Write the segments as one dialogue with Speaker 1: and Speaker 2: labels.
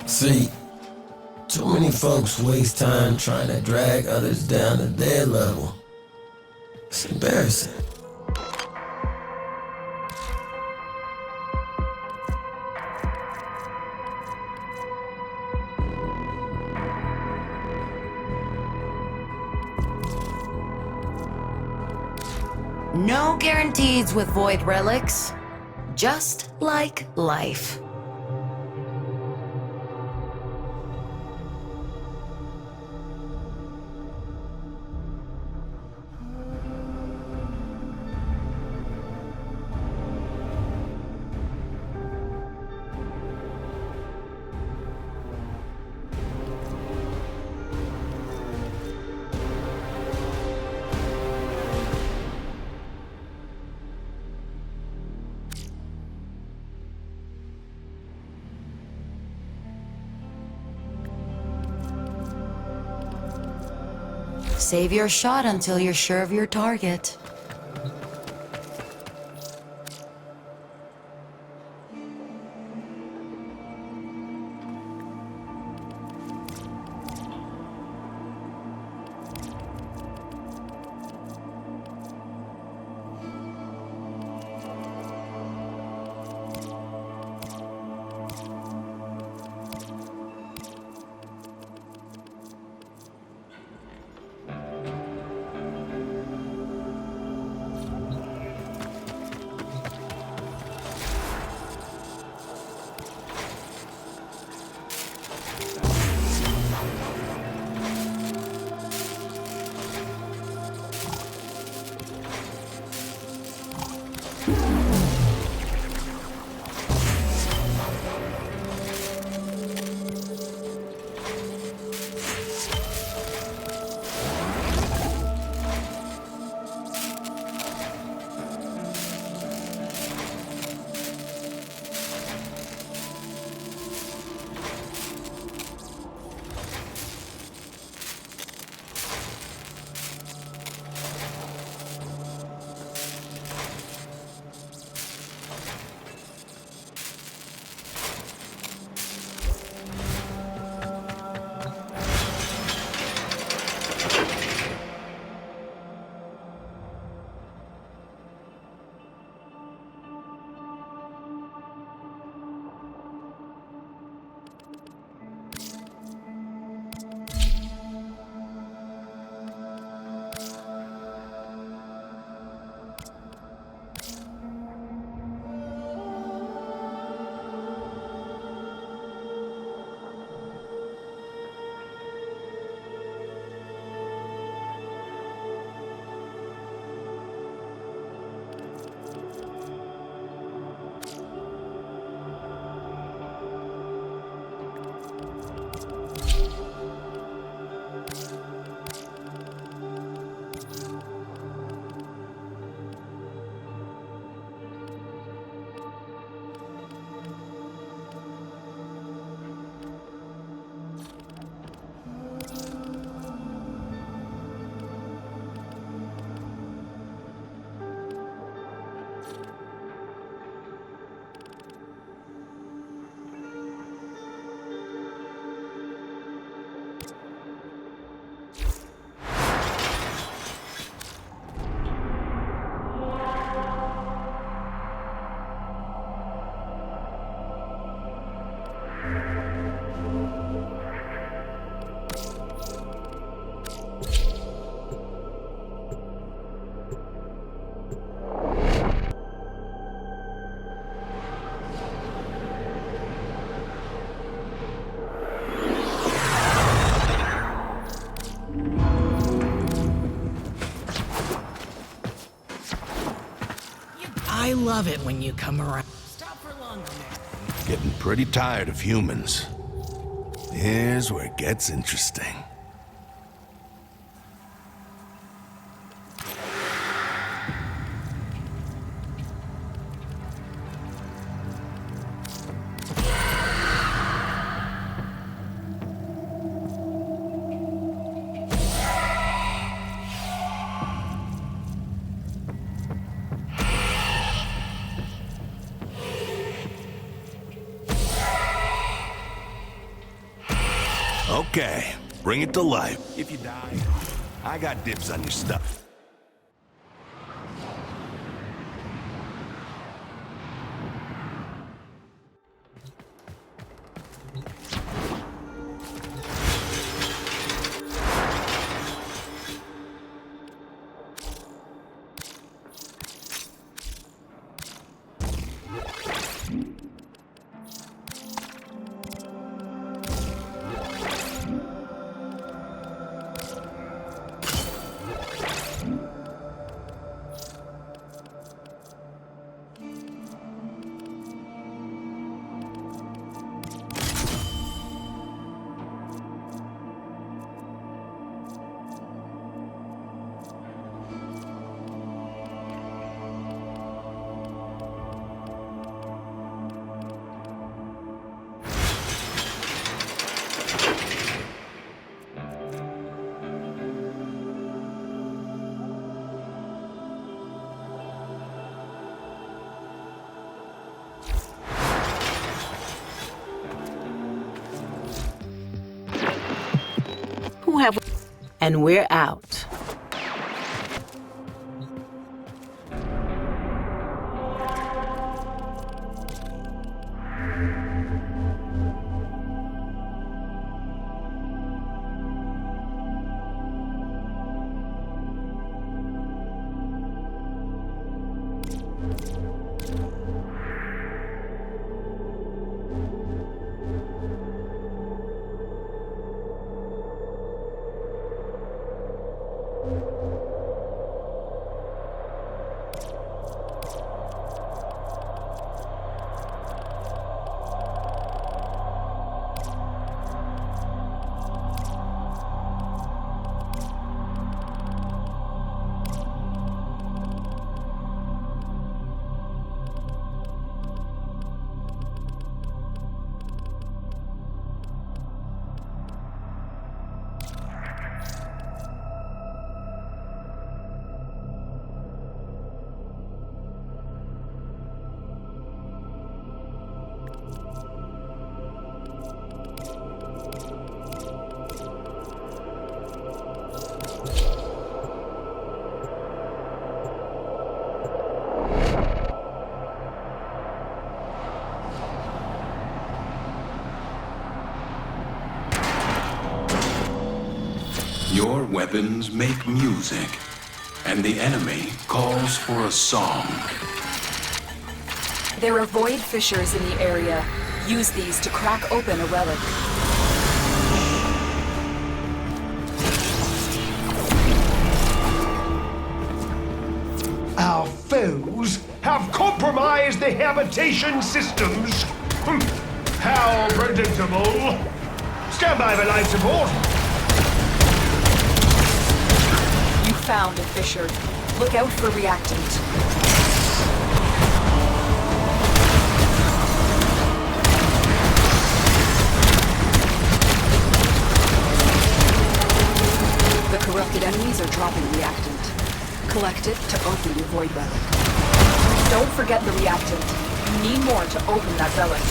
Speaker 1: See, too many folks waste time trying to drag others down to their level. It's embarrassing.
Speaker 2: No guarantees with void relics. Just like life. Save your shot until you're sure of your target.
Speaker 3: I love it when you come around. Stop for longer, man.
Speaker 4: Getting pretty tired of humans. Here's where it gets interesting. Okay, bring it to life. If you die, I got dibs on your stuff.
Speaker 3: Who have we? And we're out.
Speaker 5: Your weapons make music, and the enemy calls for a song.
Speaker 6: There are void fissures in the area. Use these to crack open a relic.
Speaker 7: Our foes have compromised the habitation systems. How predictable. Stand by for life support.
Speaker 6: You found a fissure. Look out for reactant. The corrupted enemies are dropping reactant. Collect it to open your void relic. Don't forget the reactant. You need more to open that relic.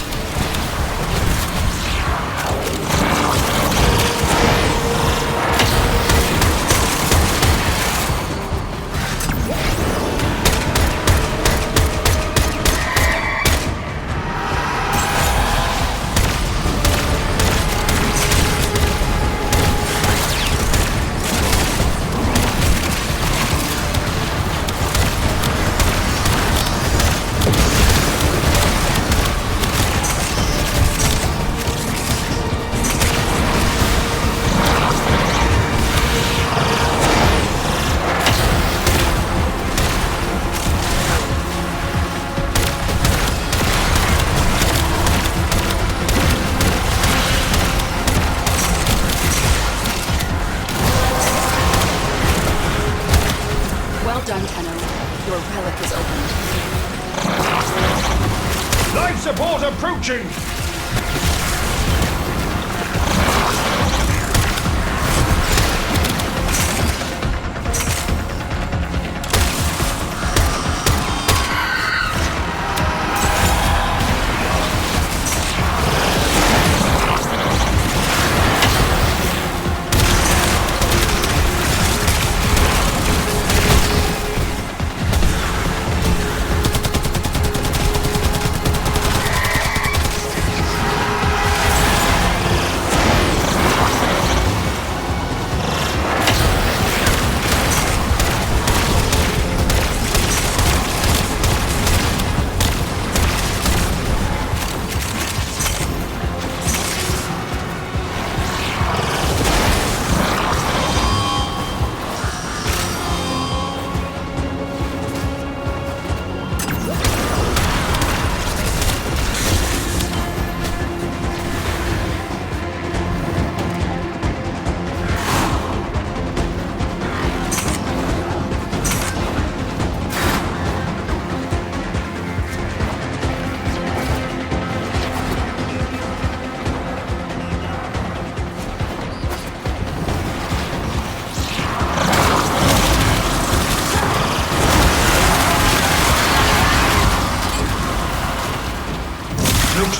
Speaker 7: Life support approaching!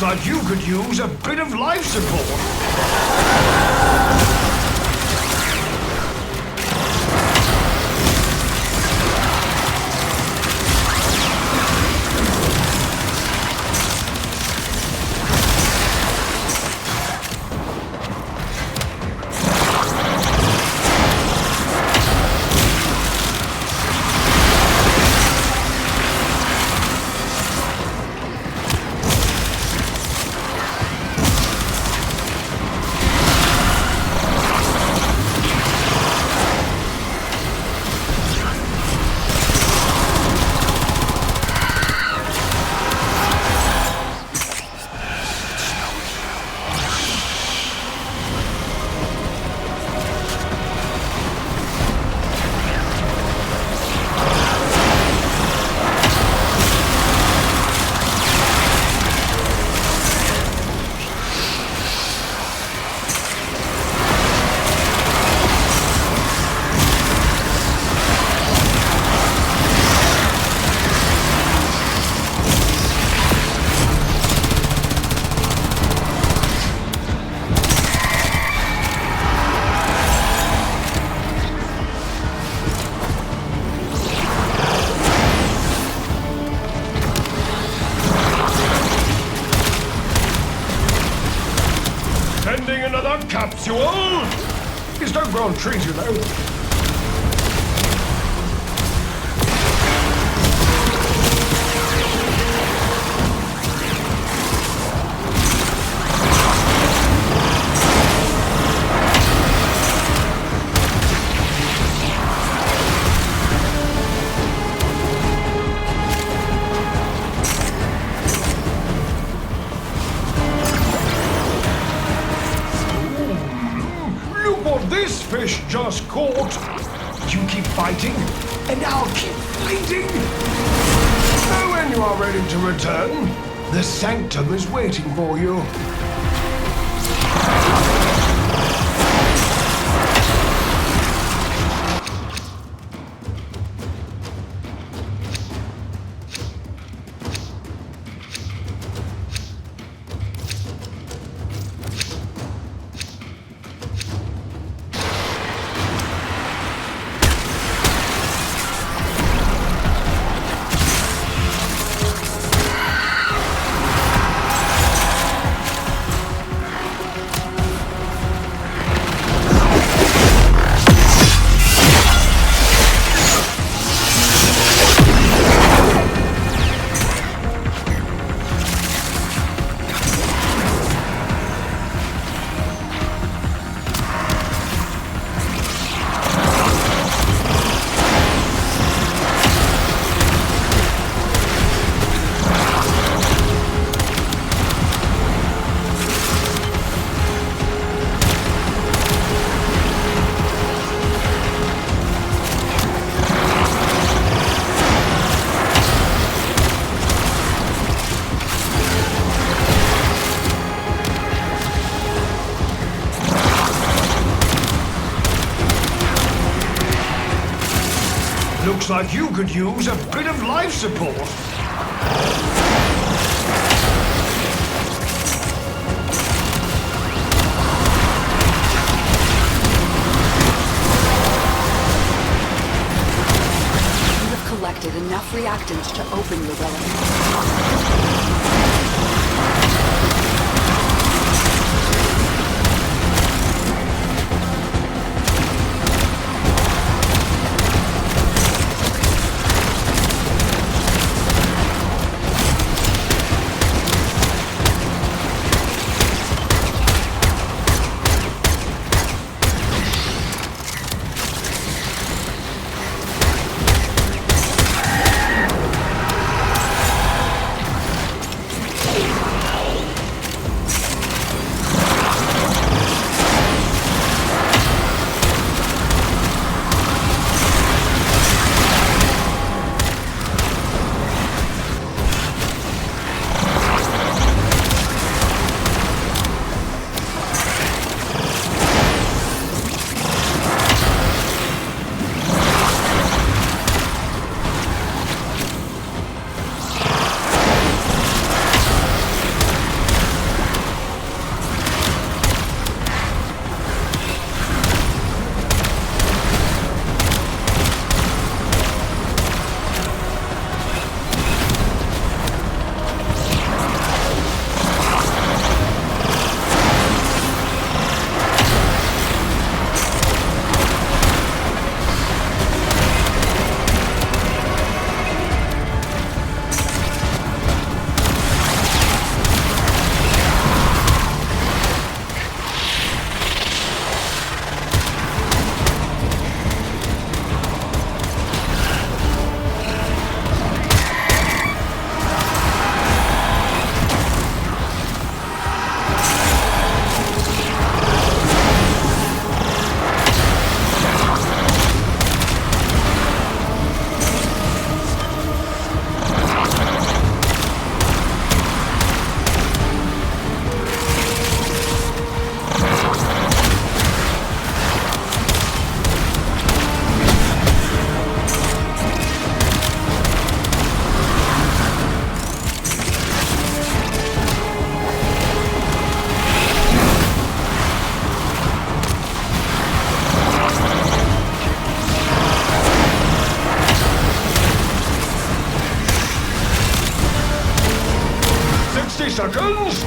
Speaker 7: like you could use a bit of life support. Sending another capsule? These don't grow on trees, you know. This fish just caught. You keep fighting, and I'll keep fighting. So when you are ready to return, the Sanctum is waiting for you. Looks like you could use a bit of life support.
Speaker 6: You have collected enough reactants to open the relic.
Speaker 7: weapons!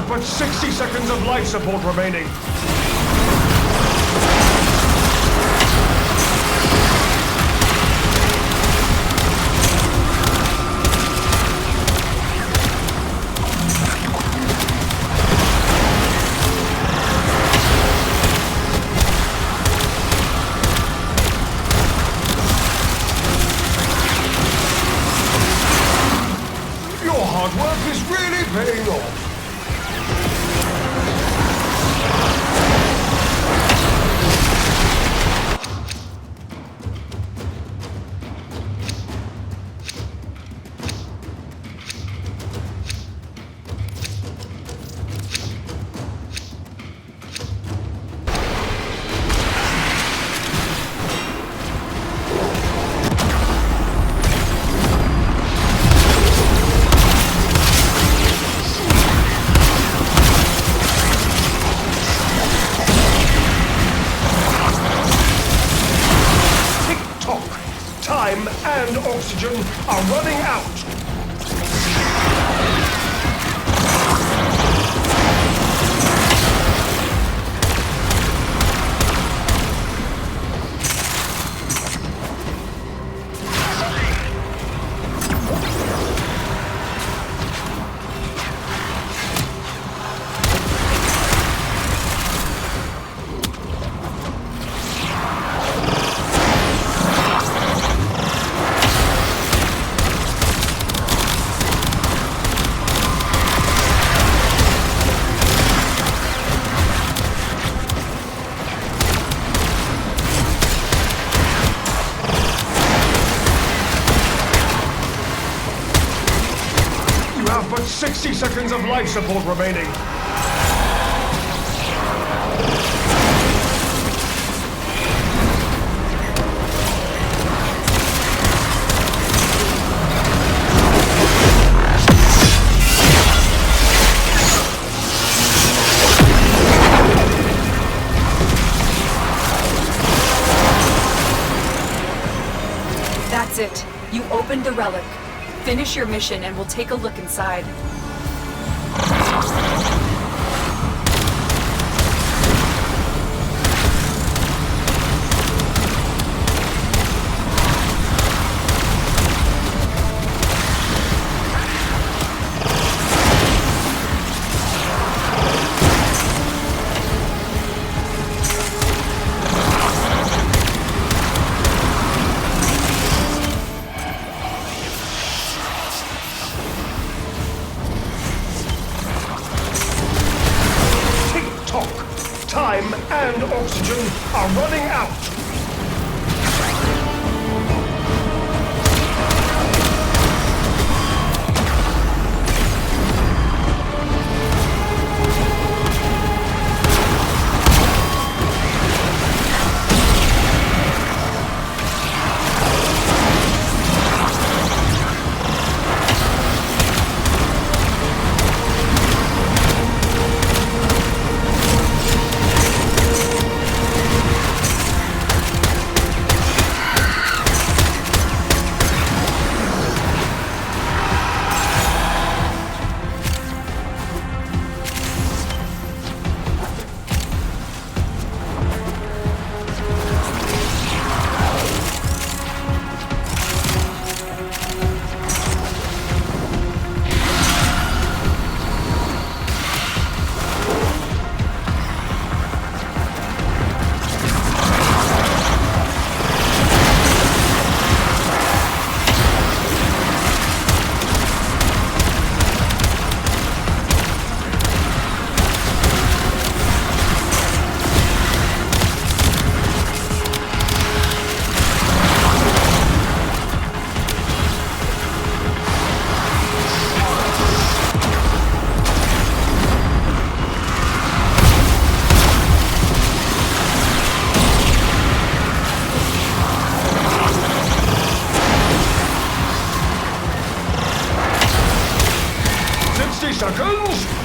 Speaker 7: But 60 seconds of life support remaining. Your hard work is really paying off. Time and oxygen are running out. But 60 seconds of life support remaining.
Speaker 6: That's it. You opened the relic. Finish your mission and we'll take a look inside.
Speaker 7: Time and oxygen are running out. 60 seconds.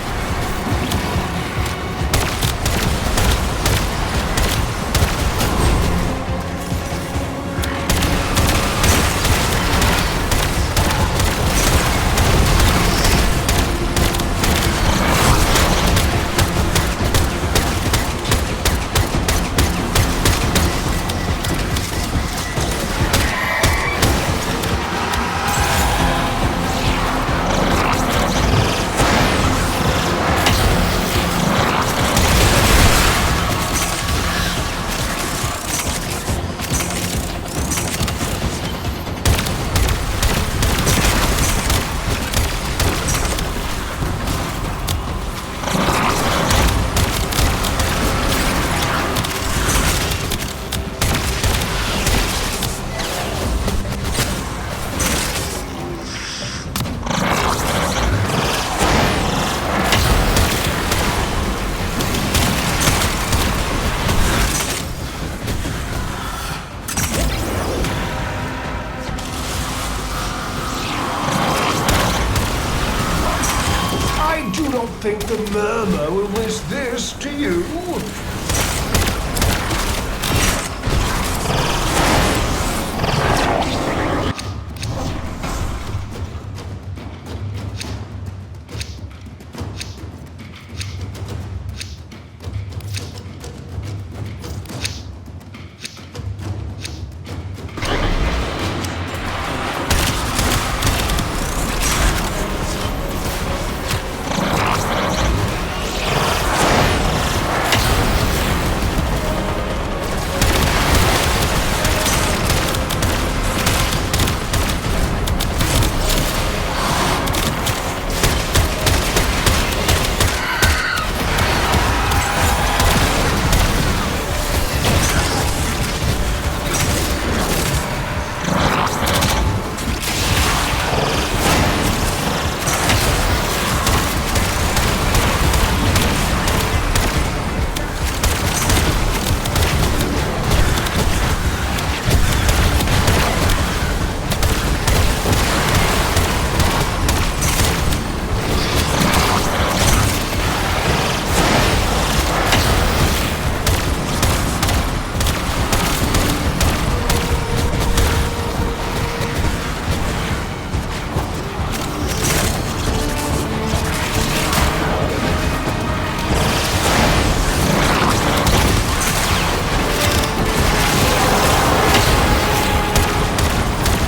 Speaker 7: I do not think the murmur will wish this to you.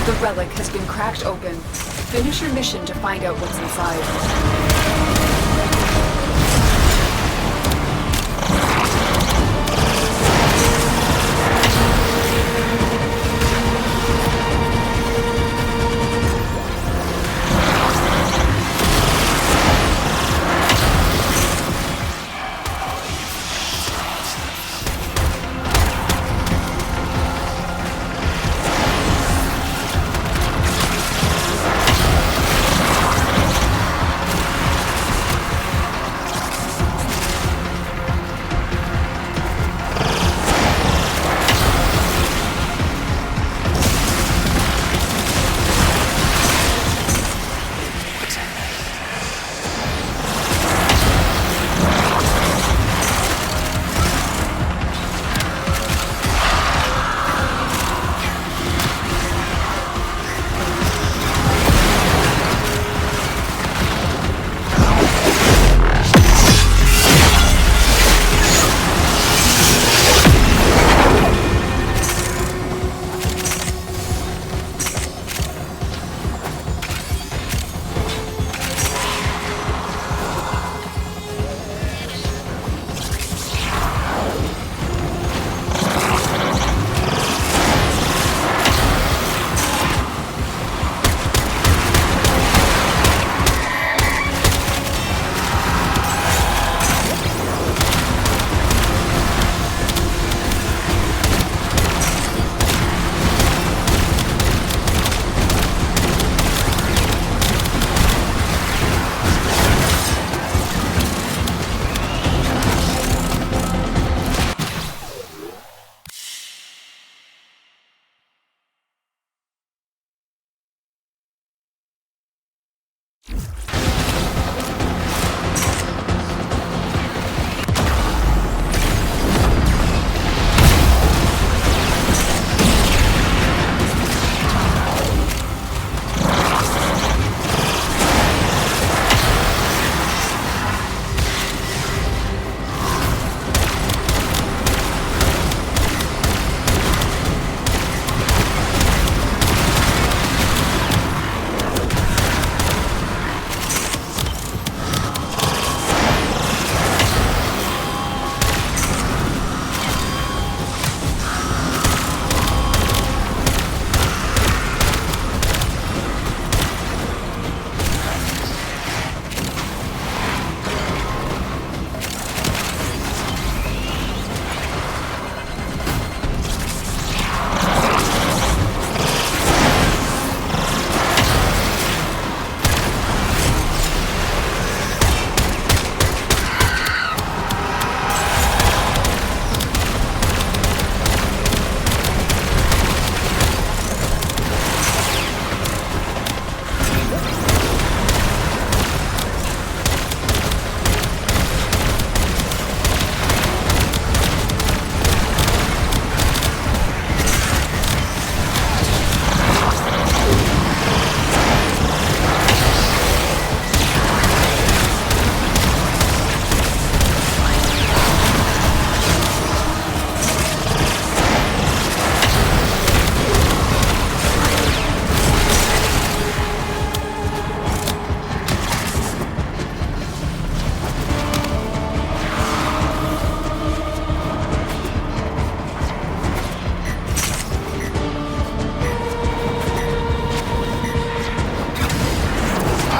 Speaker 7: The relic has been cracked open. Finish your mission to find out what's inside.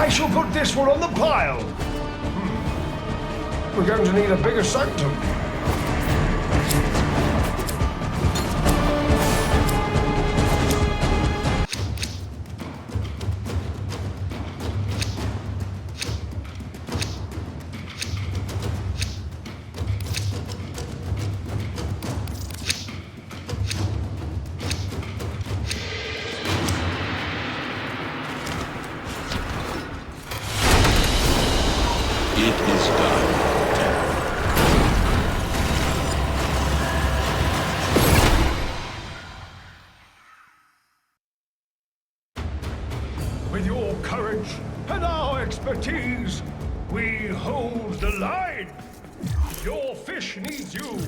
Speaker 7: I shall put this one on the pile. We're going to need a bigger sanctum.
Speaker 5: It is done.
Speaker 7: With your courage and our expertise, we hold the line. Your fish needs you.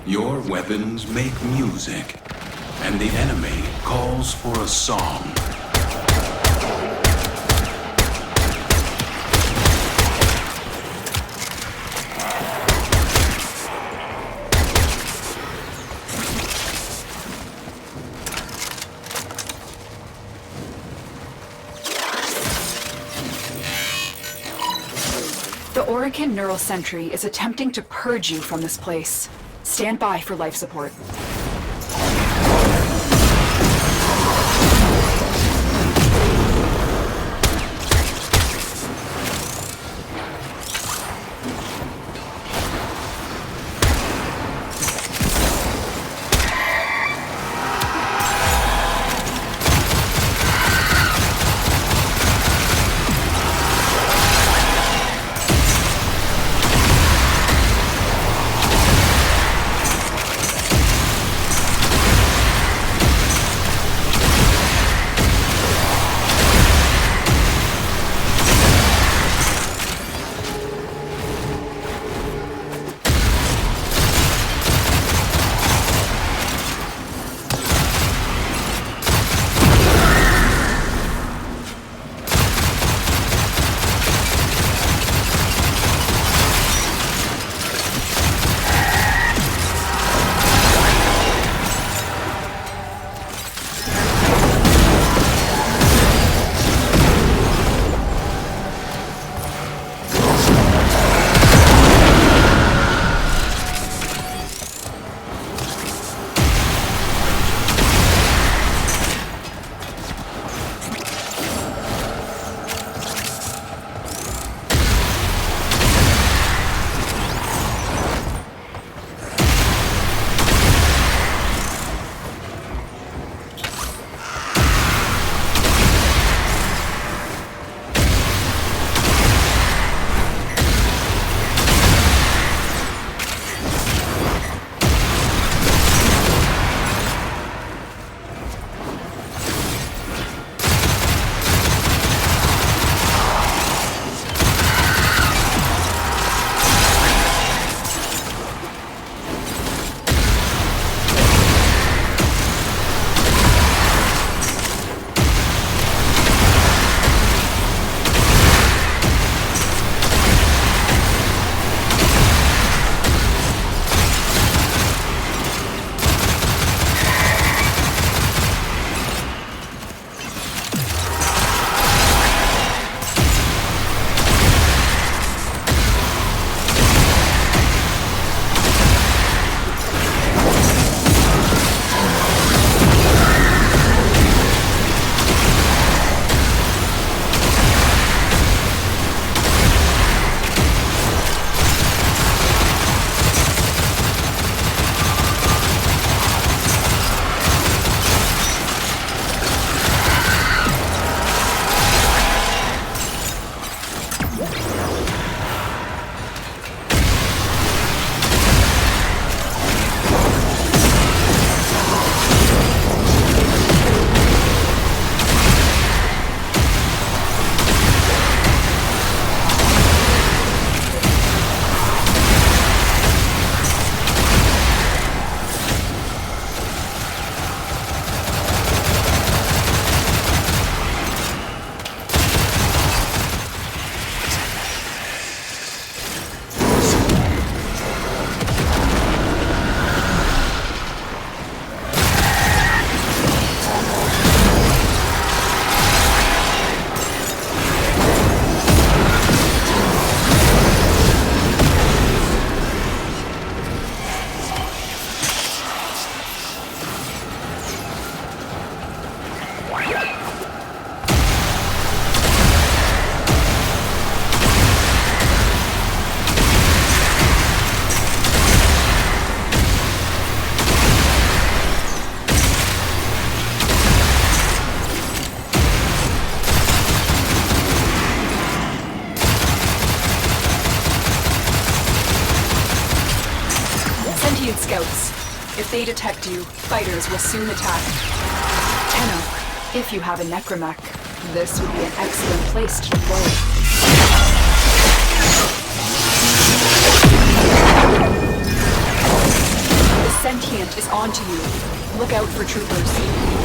Speaker 5: Your weapons make music, and the enemy calls for a song.
Speaker 6: The Orican Neural Sentry is attempting to purge you from this place. Stand by for life support. Scouts. If they detect you, fighters will soon attack. Tenno, if you have a necromech, this would be an excellent place to deploy. reactant is onto you. Look out for troopers.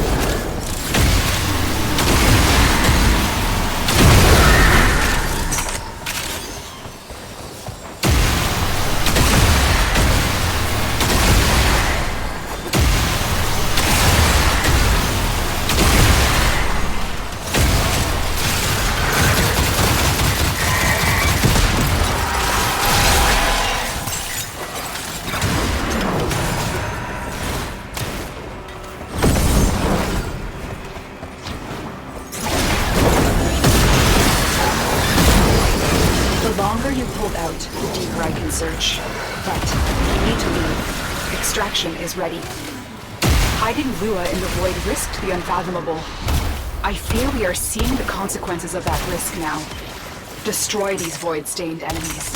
Speaker 6: The longer you hold out, the deeper I can search. But you need to leave. Extraction is ready. Hiding Lua in the void risked the unfathomable. I fear we are seeing the consequences of that risk now. Destroy these void-stained enemies.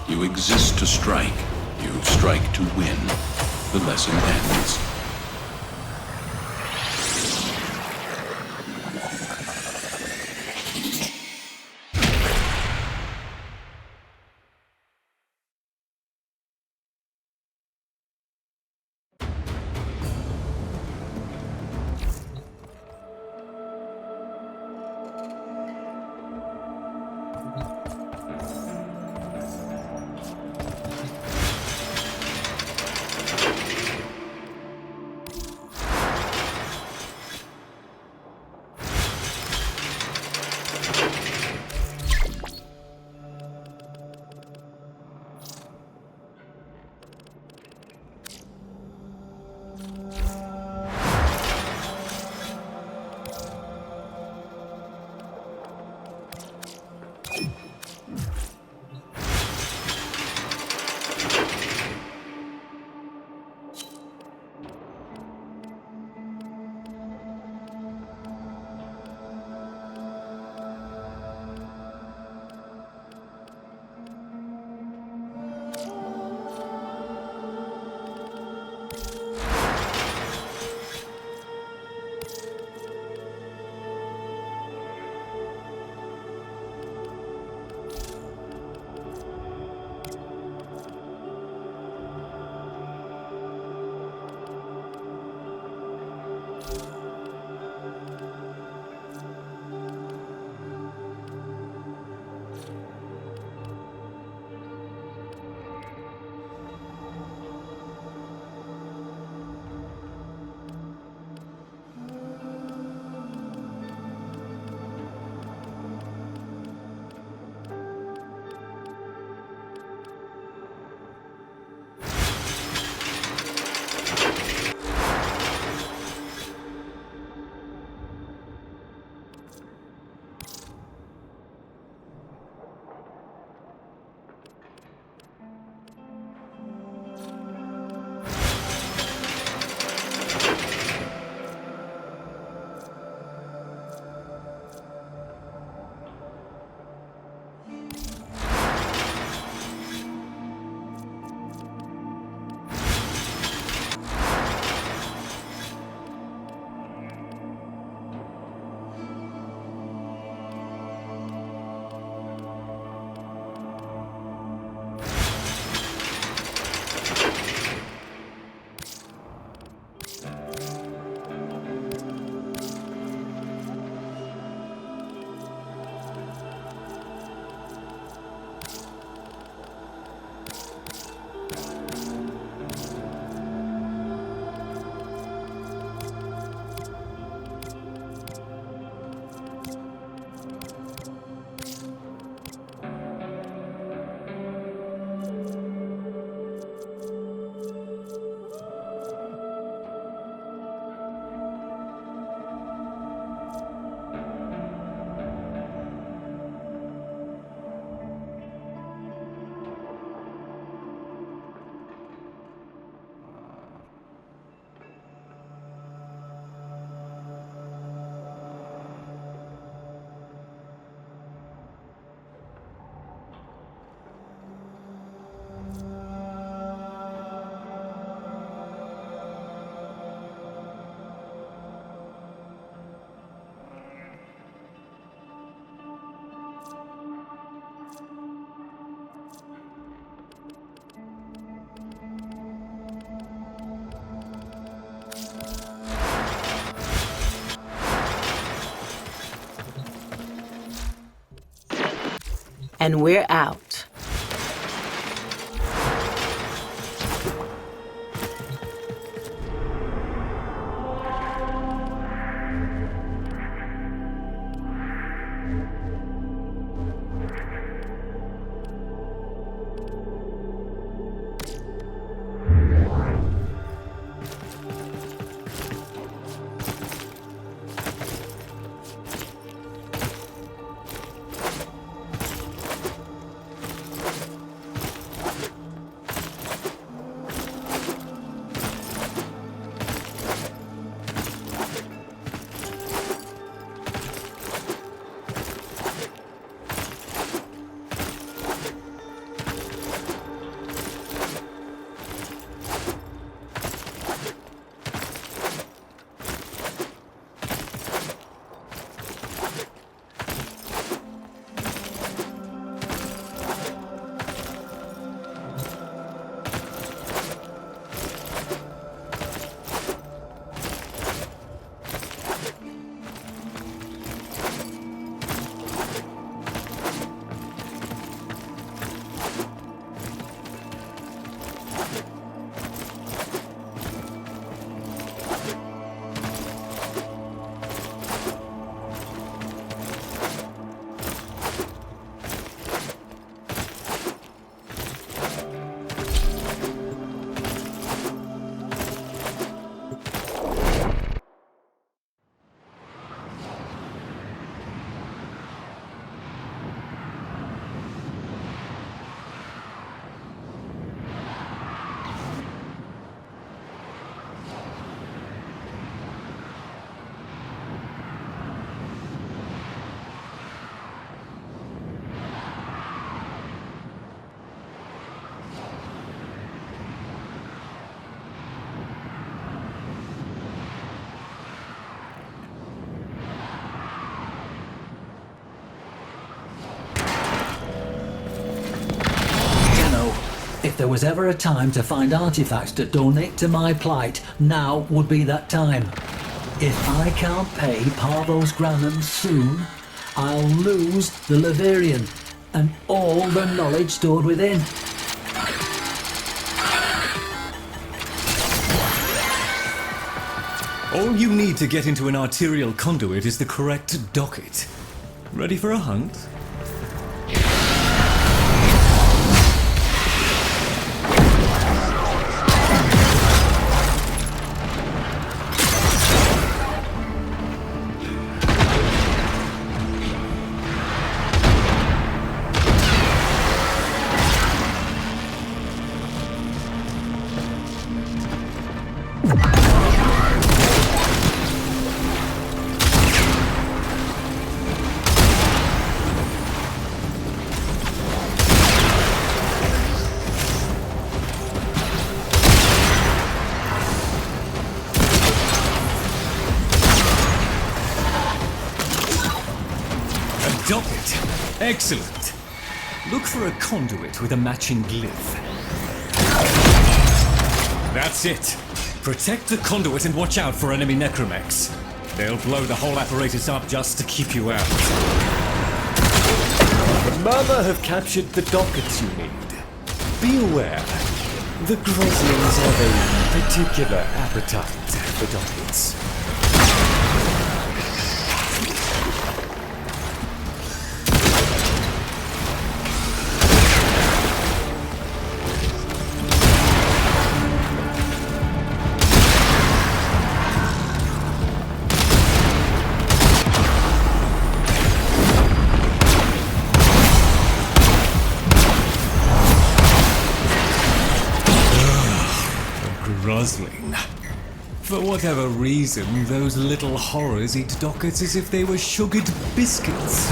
Speaker 5: You exist to strike. You strike to win. The lesson ends.
Speaker 3: And we're out.
Speaker 8: If there was ever a time to find artifacts to donate to my plight, now would be that time. If I can't pay Parvo's Granum soon, I'll lose the Leverian and all the knowledge stored within.
Speaker 9: All you need to get into an arterial conduit is the correct docket. Ready for a hunt? Docket. Excellent. Look for a conduit with a matching glyph. That's it. Protect the conduit and watch out for enemy necromechs. They'll blow the whole apparatus up just to keep you out. The Murmur have captured the dockets you need. Be aware. The Groslings have a particular appetite for dockets. Rosling. For whatever reason, those little horrors eat dockets as if they were sugared biscuits.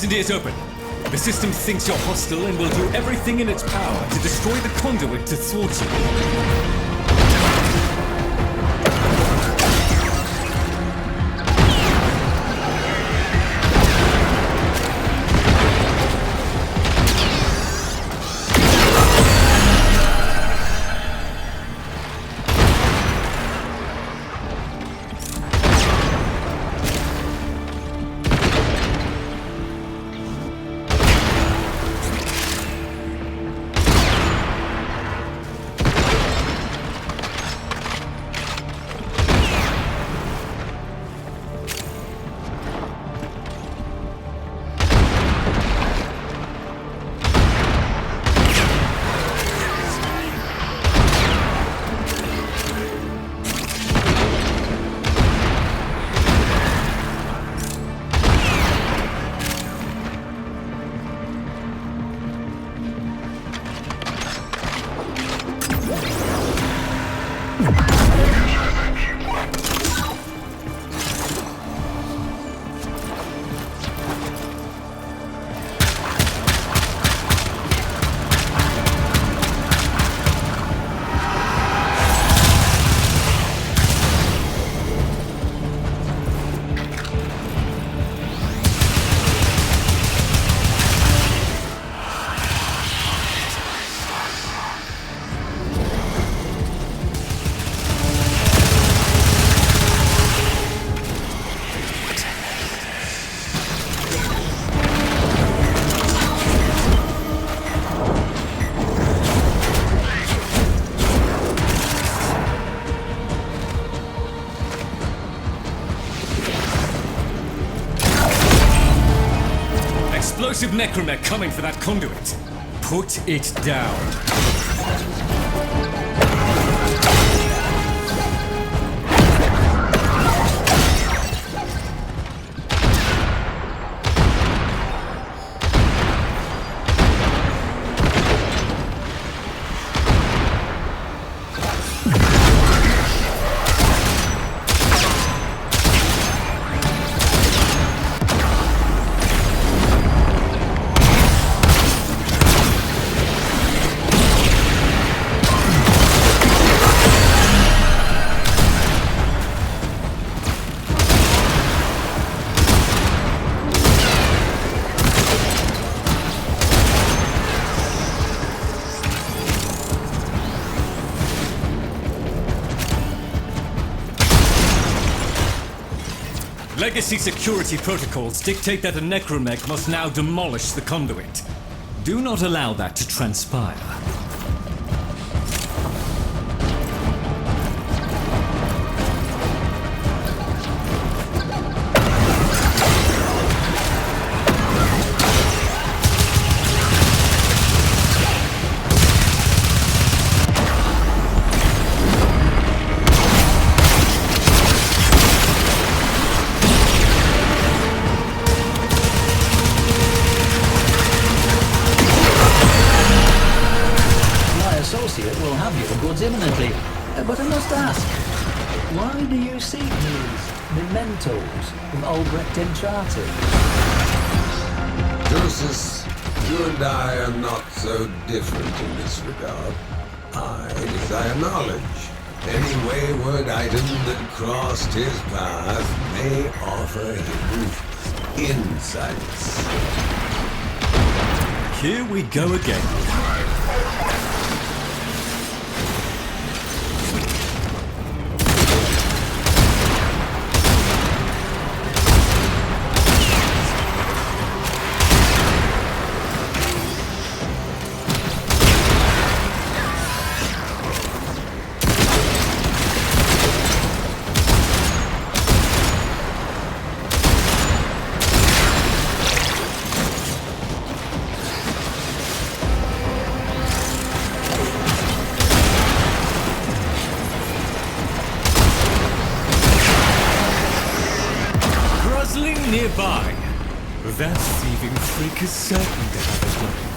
Speaker 9: Incendiary is open. The system thinks you're hostile and will do everything in its power to destroy the conduit to thwart you. Explosive necromech coming for that conduit. Put it down. Legacy security protocols dictate that a necromech must now demolish the conduit. Do not allow that to transpire.
Speaker 8: Will have your goods imminently. But I must ask, why do you seek these mementos of Albrecht Uncharted?
Speaker 1: Joseph, you and I are not so different in this regard. I desire knowledge. Any wayward item that crossed his path may offer him insights.
Speaker 9: Here we go again. Nearby, that thieving freak is certain to have it loaded.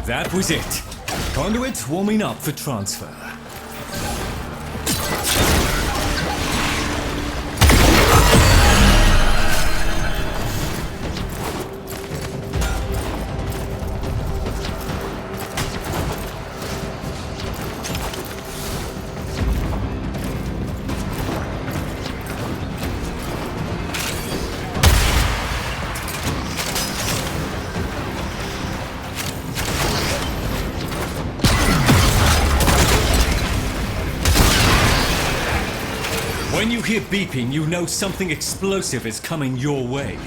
Speaker 9: That was it. Conduit warming up for transfer. When you hear beeping, you know something explosive is coming your way.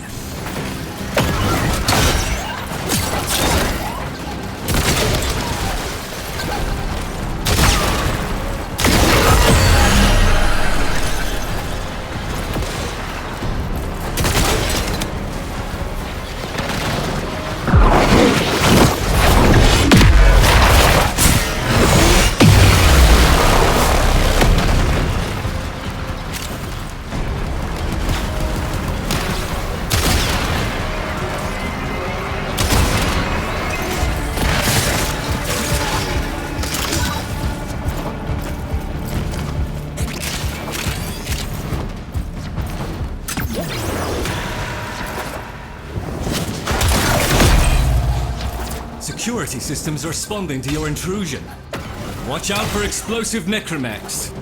Speaker 9: Security systems are responding to your intrusion. Watch out for explosive necromechs.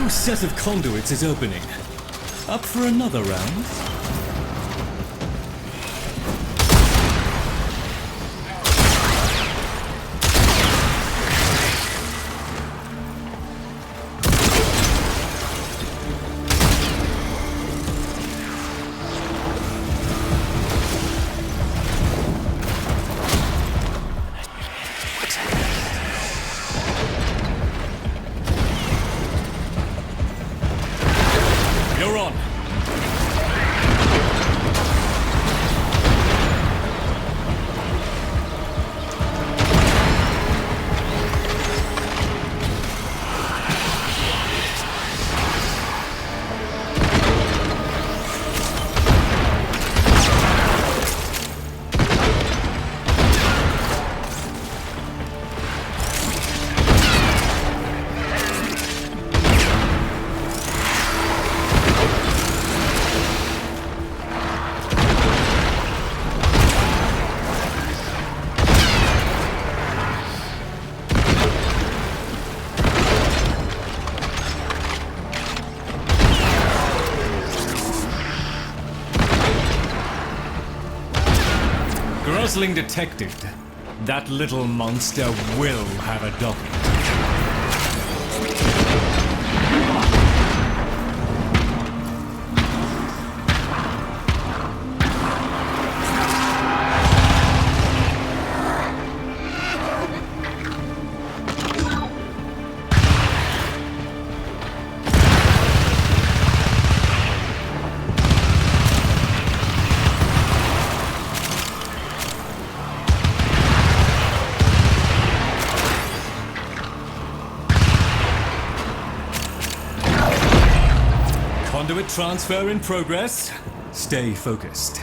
Speaker 9: Set of conduits is opening. Up for another round? You're on. Gosling detected. That little monster will have a docket. Conduit transfer in progress. Stay focused.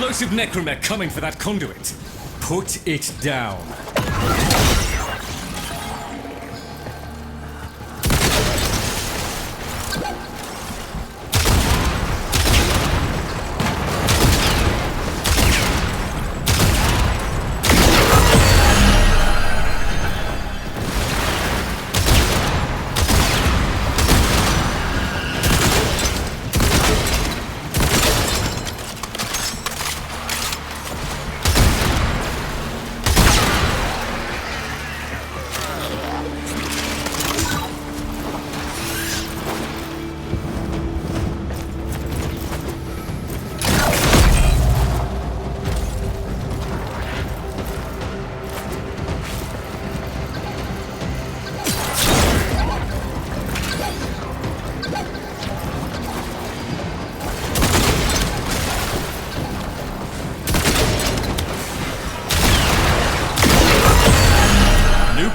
Speaker 9: explosive necromech coming for that conduit. Put it down.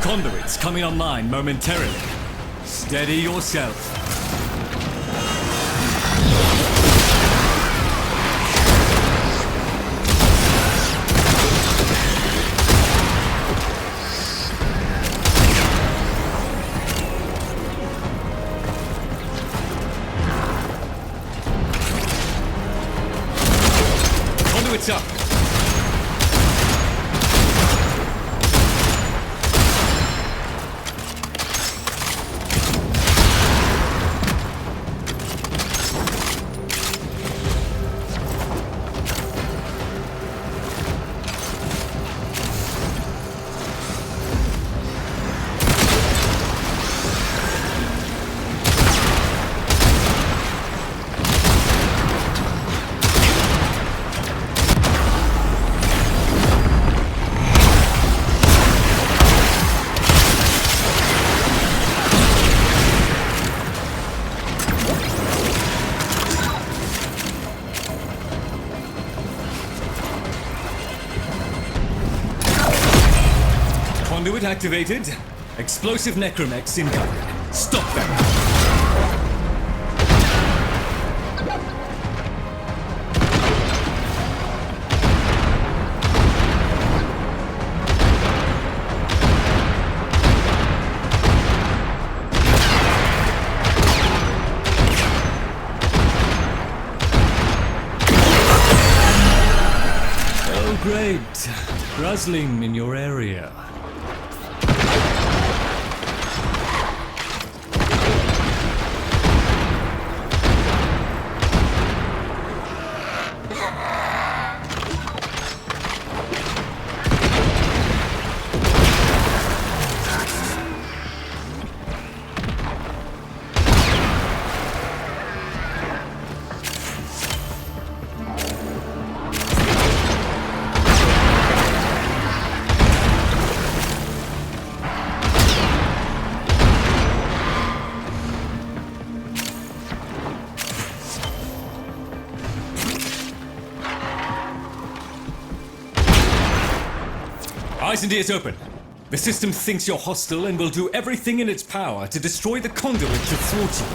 Speaker 9: Conduits coming online momentarily. Steady yourself. Conduits up. Conduit activated. Explosive necromechs incoming. Stop them. Oh, great. Guzzling in your area. Eyes and ears open. The system thinks you're hostile and will do everything in its power to destroy the conduit to thwart you.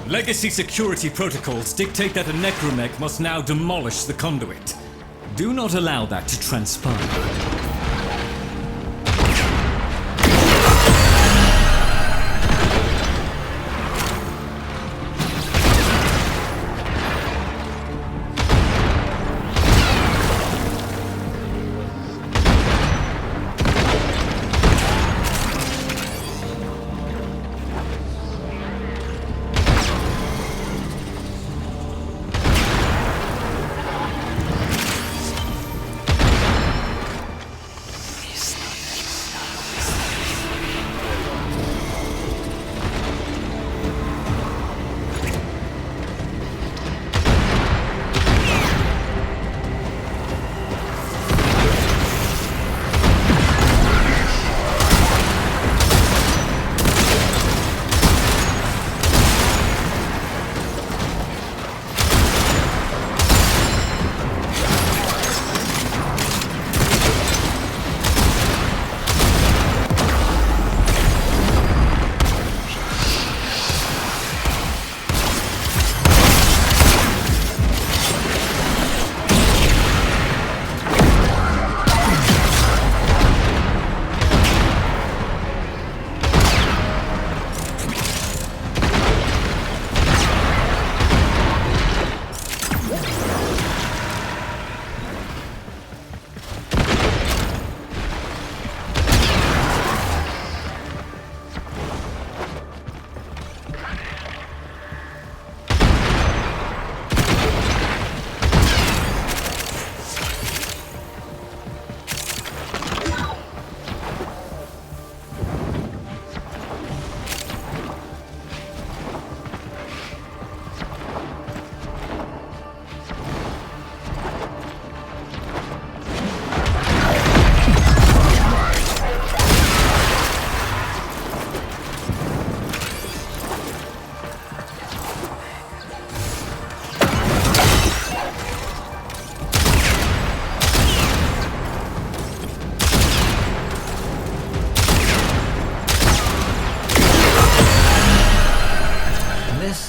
Speaker 9: Legacy security protocols dictate that a necromech must now demolish the conduit. Do not allow that to transpire.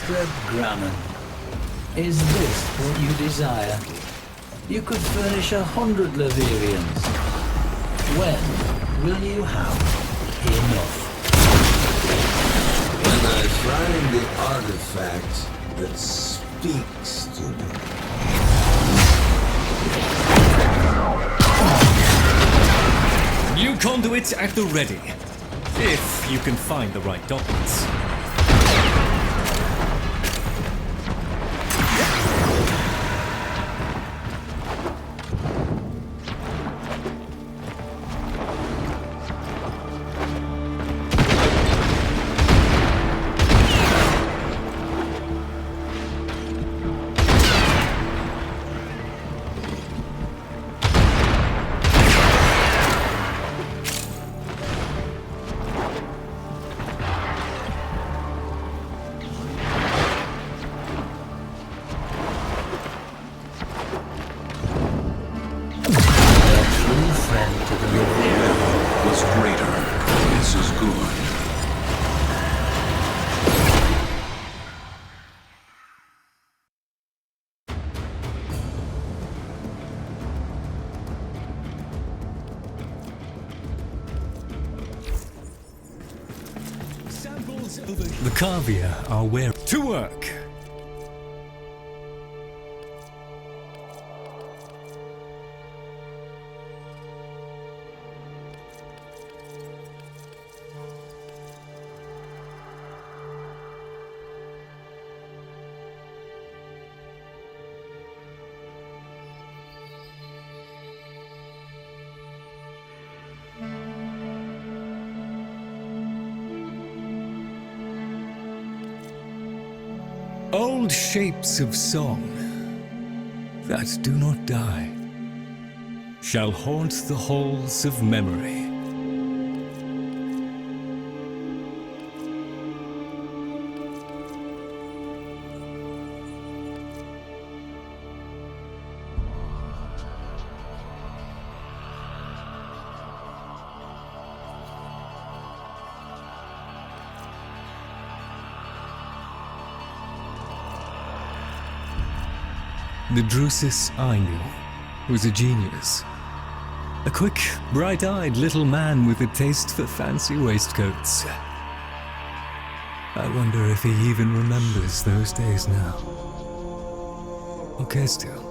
Speaker 8: Mr. Grammon, is this what you desire? You could furnish 100 Leverians. When will you have enough?
Speaker 1: When I find the artifact that speaks to me.
Speaker 9: New conduit at the ready. If you can find the right documents.
Speaker 5: Was greater. This is good.
Speaker 9: Samples over. The Cavia are where to work. Old shapes of song that do not die shall haunt the halls of memory. The Drusus I knew was a genius. A quick, bright-eyed little man with a taste for fancy waistcoats. I wonder if he even remembers those days now. Okay, still.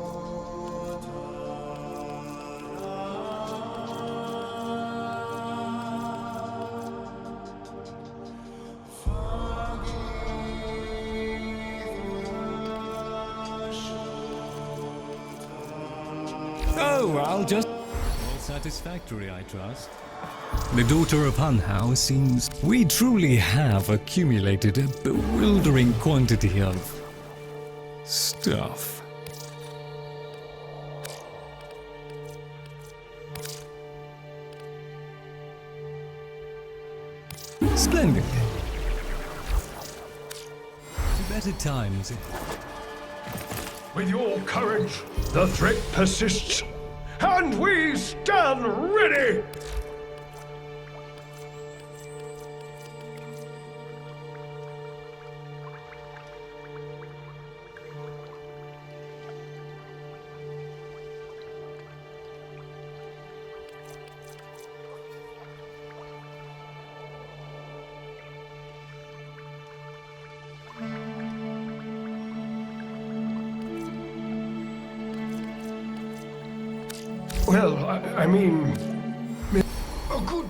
Speaker 9: Oh, I'll just... All satisfactory, I trust. The daughter of Hunhow seems... We truly have accumulated a bewildering quantity of... stuff. Splendid. To better times...
Speaker 7: With your courage, the threat persists, and we stand ready! Well, I mean... Oh, good.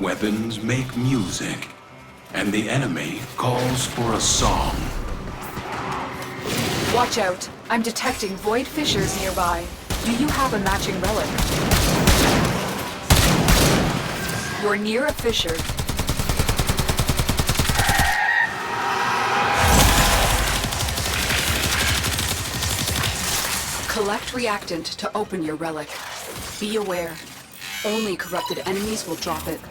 Speaker 5: weapons make music, and the enemy calls for a song.
Speaker 6: Watch out. I'm detecting void fissures nearby. Do you have a matching relic? You're near a fissure. Collect reactant to open your relic. Be aware. Only corrupted enemies will drop it.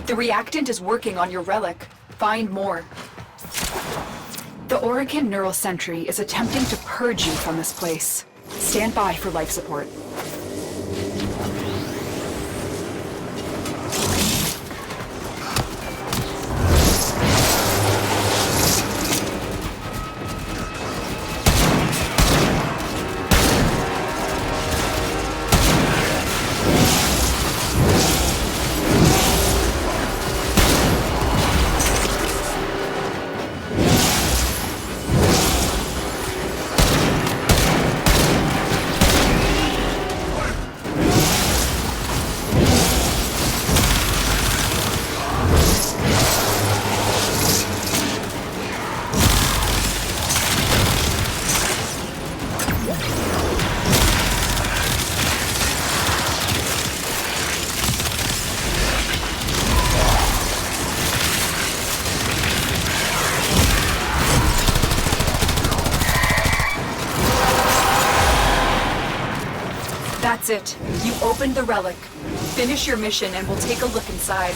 Speaker 6: The reactant is working on your relic. Find more. The Oregon Neural Sentry is attempting to purge you from this place. Stand by for life support. That's it. You opened the relic. Finish your mission and we'll take a look inside.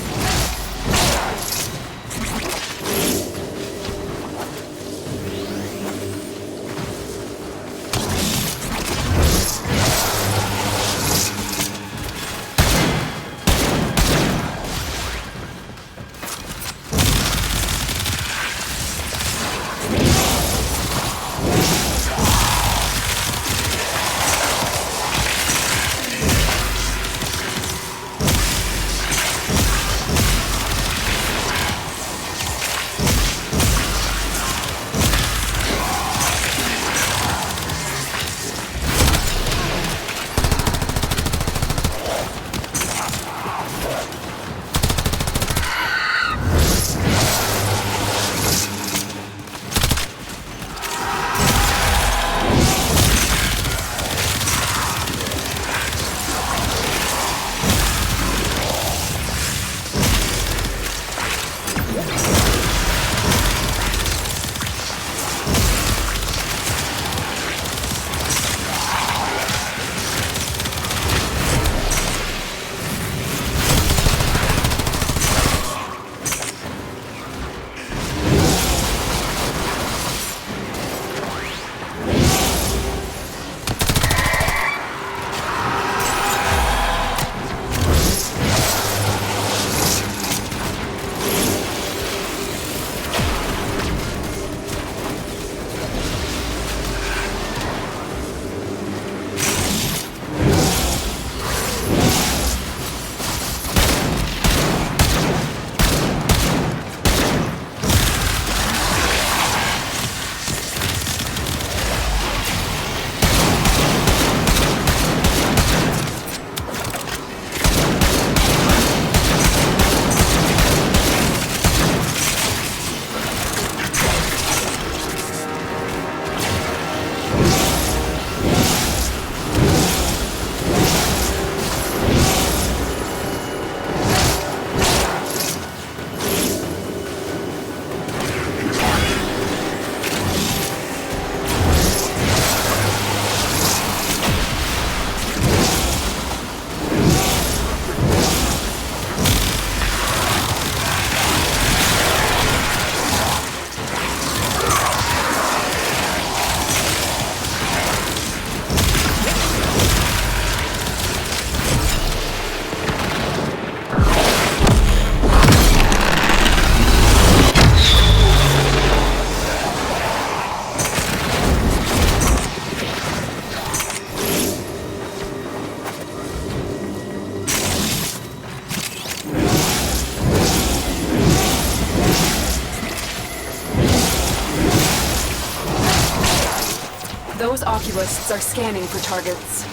Speaker 6: Those oculists are scanning for targets.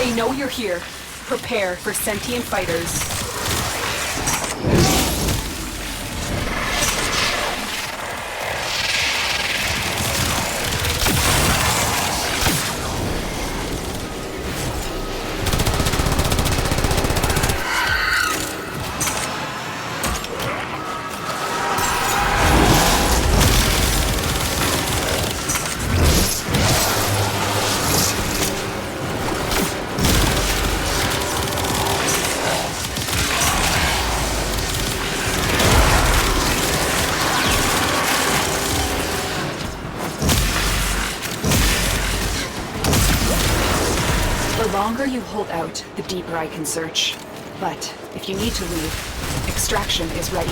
Speaker 6: They know you're here. Prepare for sentient fighters. The longer you hold out, the deeper I can search. But if you need to leave, extraction is ready.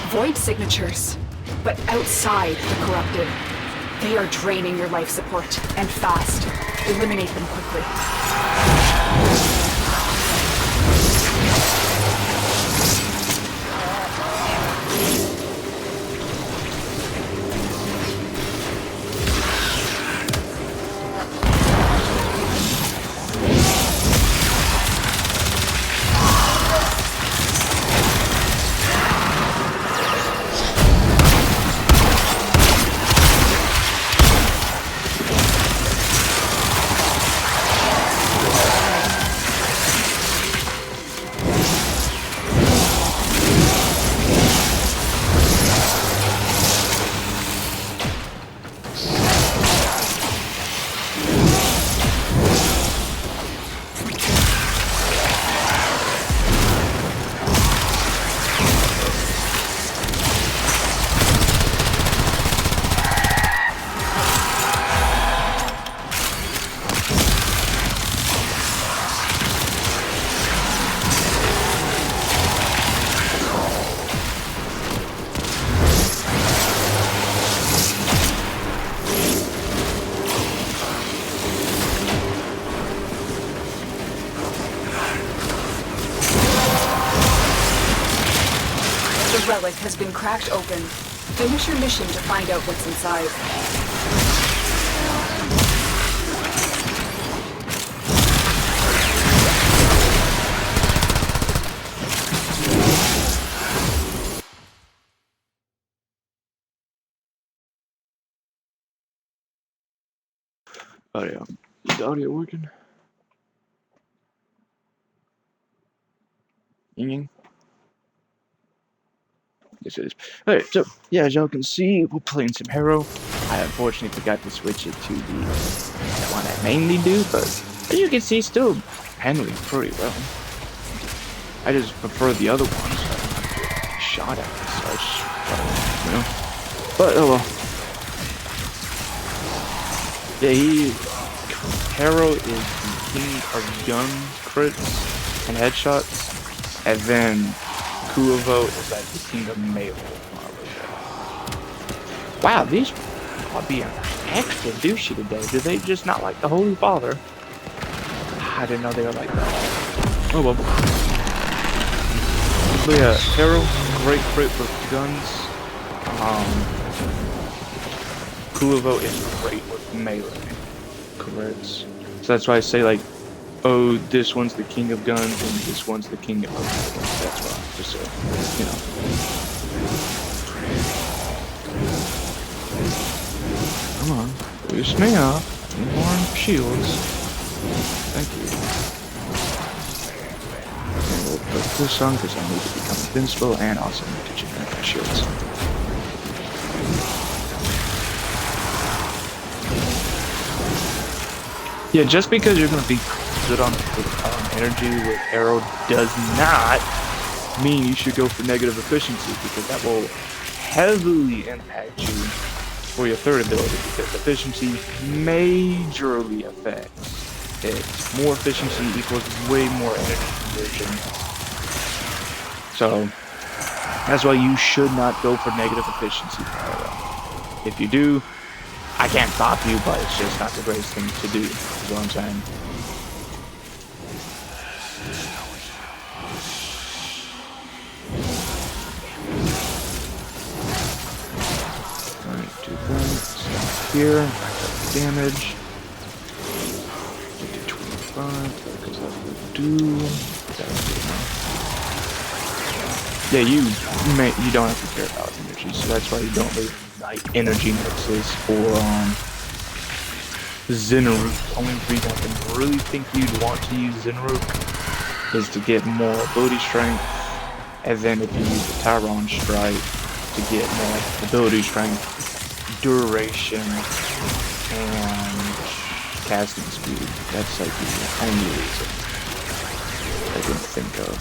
Speaker 6: Void signatures, but outside the corrupted. They are draining your life support, and fast. Eliminate them quickly. The relic has been cracked open. Finish your mission to find out what's inside.
Speaker 10: Audio. Is the audio working? Ying. Yes, it is. Alright, so, yeah, as y'all can see, we're playing some Hero. I unfortunately forgot to switch it to the one I mainly do, but as you can see, still handling pretty well. I just prefer the other ones. I don't have to get shot at as such, you know. But, oh well. Yeah, Hero is the king of gun crits and headshots, and then Kuovo is like the king of melee. Wow, these are being extra douchey today. Do they just not like the Holy Father? I didn't know they were like that. Oh well. But yeah, Hero, great crit with guns. Kuovo is great with melee crits. So that's why I say like, oh, this one's the king of guns and this one's the king of guns. That's why, just so, you know. Come on, boost me up. Need more shields. Thank you. And we'll put this on because I need to become invincible and also need to generate my shields. Yeah, just because you're going to be good on energy with Arrow does not mean you should go for negative efficiency, because that will heavily impact you for your third ability, because efficiency majorly affects it. More efficiency equals way more energy conversion. So that's why you should not go for negative efficiency for Arrow. If you do, I can't stop you, but it's just not the greatest thing to do, is what I'm saying. Alright, do that. Stop here. Back up damage. Do 25, because that will do. That's good enough. Yeah, you don't have to care about energy, so that's why you don't really like energy mixes for Zenroot. The only reason I can really think you'd want to use Zenroot is to get more ability strength, and then if you use the Tyron Strike to get more ability strength, duration, and casting speed. That's like the only reason I can think of.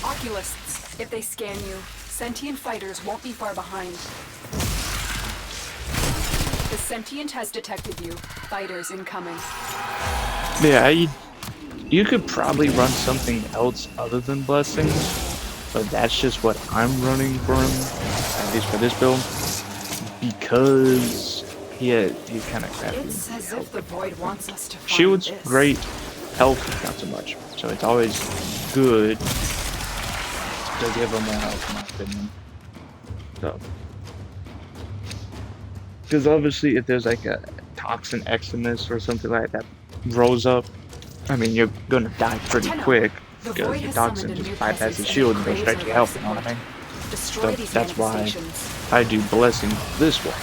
Speaker 6: Oculists, if they scan you, sentient fighters won't be far behind. The sentient has detected you. Fighters incoming.
Speaker 10: Yeah, you could probably run something else other than blessings, but that's just what I'm running for him, at least for this build, because he's kind of crappy.
Speaker 6: It's as if the void wants us to find
Speaker 10: Shield's
Speaker 6: this.
Speaker 10: great, health not so much, so it's always good to give him more health, in my opinion. So, because obviously if there's like a Toxin Eximus or something like that rose up, I mean, you're gonna die pretty quick because your Toxin just bypasses shield and goes straight to your health, you know what I mean? So that's why I do Blessing this one,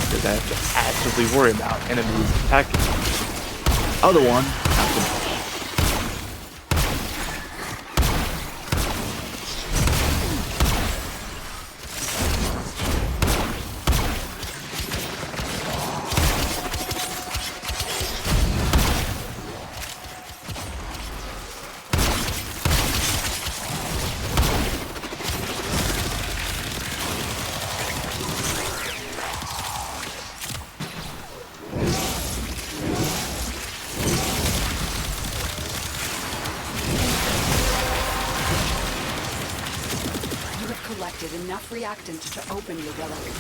Speaker 10: because I have to actively worry about enemies attacking. Other one, not so much.
Speaker 6: Enough reactant to open your relic.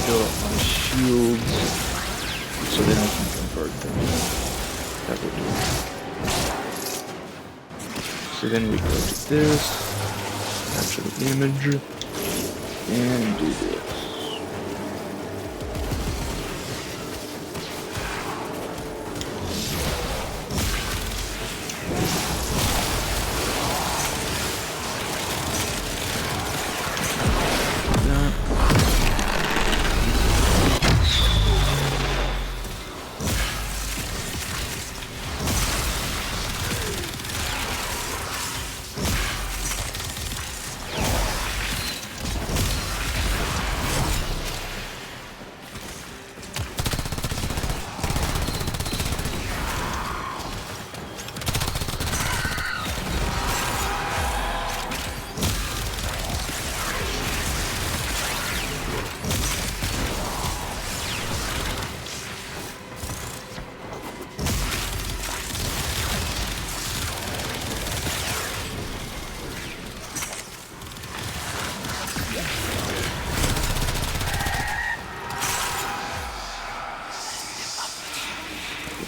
Speaker 10: Build up my shields so then I can convert them. That would do. So then we go to this. Capture the damage, and do this.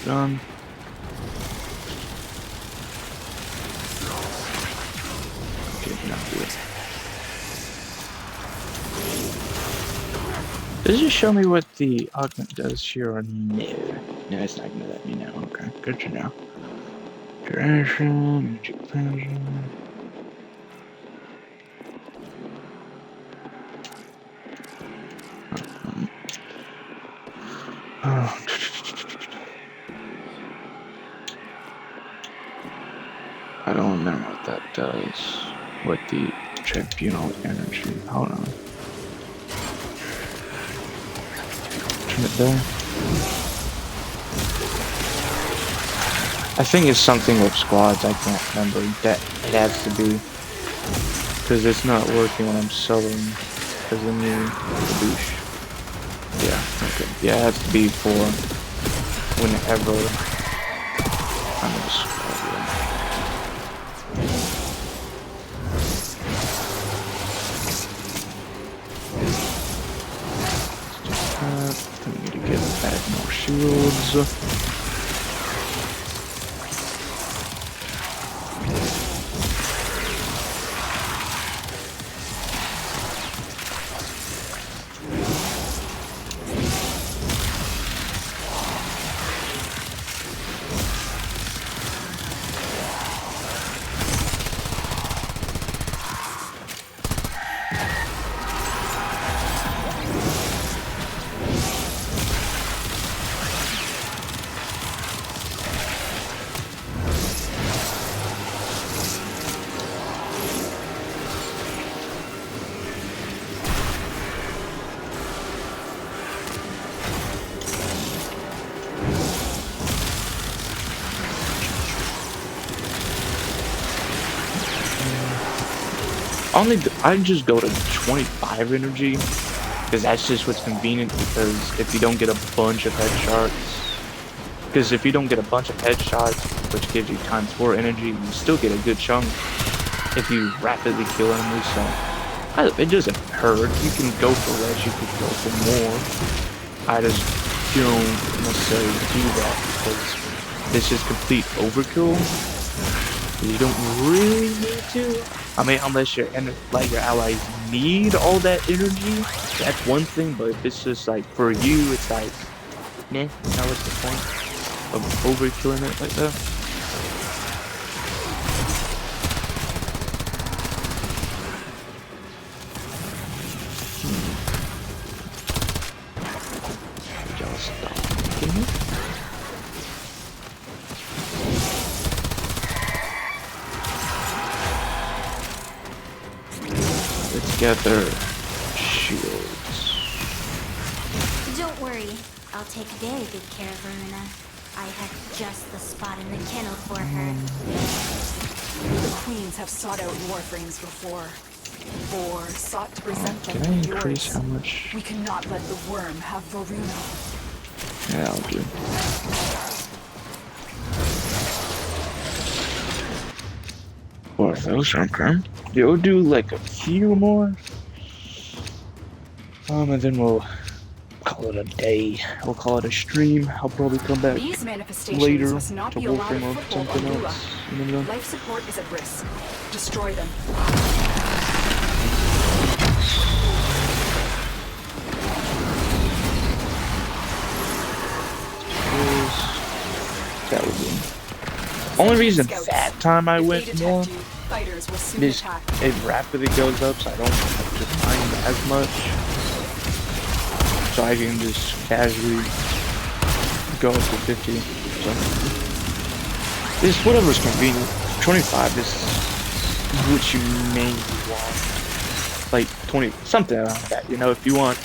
Speaker 10: Done. Okay, not good. Does it just show me what the augment does here or no? No, it's not gonna let me know. Okay, good to know. Duration, magic expansion. does with the tribunal energy. Hold on. Turn it there. I think it's something with squads. I can't remember. That it has to be, because it's not working when I'm selling. Because then you douche. Yeah. Okay. Yeah, it has to be for whenever I'm in a squad. I need to get back more shields. I just go to 25 energy because that's just what's convenient, because if you don't get a bunch of headshots, which gives you ×4 energy, you still get a good chunk if you rapidly kill enemies. So it doesn't hurt. You can go for less, you could go for more. I just don't necessarily do that because this is complete overkill. You don't really need to. I mean, unless your allies need all that energy, that's one thing. But if it's just like for you, it's like, nah. Now what's the point of overkilling it like that? Y'all stop making it. Together, shields.
Speaker 11: Don't worry, I'll take very good care of Verona. I have just the spot in the kennel for her.
Speaker 6: The queens have sought out Warframes before, or sought to present them
Speaker 10: Can I
Speaker 6: as
Speaker 10: increase
Speaker 6: yours.
Speaker 10: how much?
Speaker 6: We cannot let the worm have Verona.
Speaker 10: Yeah, I'll do. Worth those, okay. We'll do like a few more. And then we'll call it a day. We'll call it a stream. I'll probably come back
Speaker 6: These manifestations
Speaker 10: later
Speaker 6: must not
Speaker 10: to
Speaker 6: be allowed
Speaker 10: Warframe or
Speaker 6: foothold
Speaker 10: something
Speaker 6: on Lua.
Speaker 10: else. You know?
Speaker 6: Life support is at risk. Destroy them.
Speaker 10: That would be. Only reason that time I went more is it rapidly goes up, so I don't have to mind as much. So I can just casually go up to 50. So it's whatever's convenient. 25 is what you mainly want. Like 20, something around that. You know, if you want,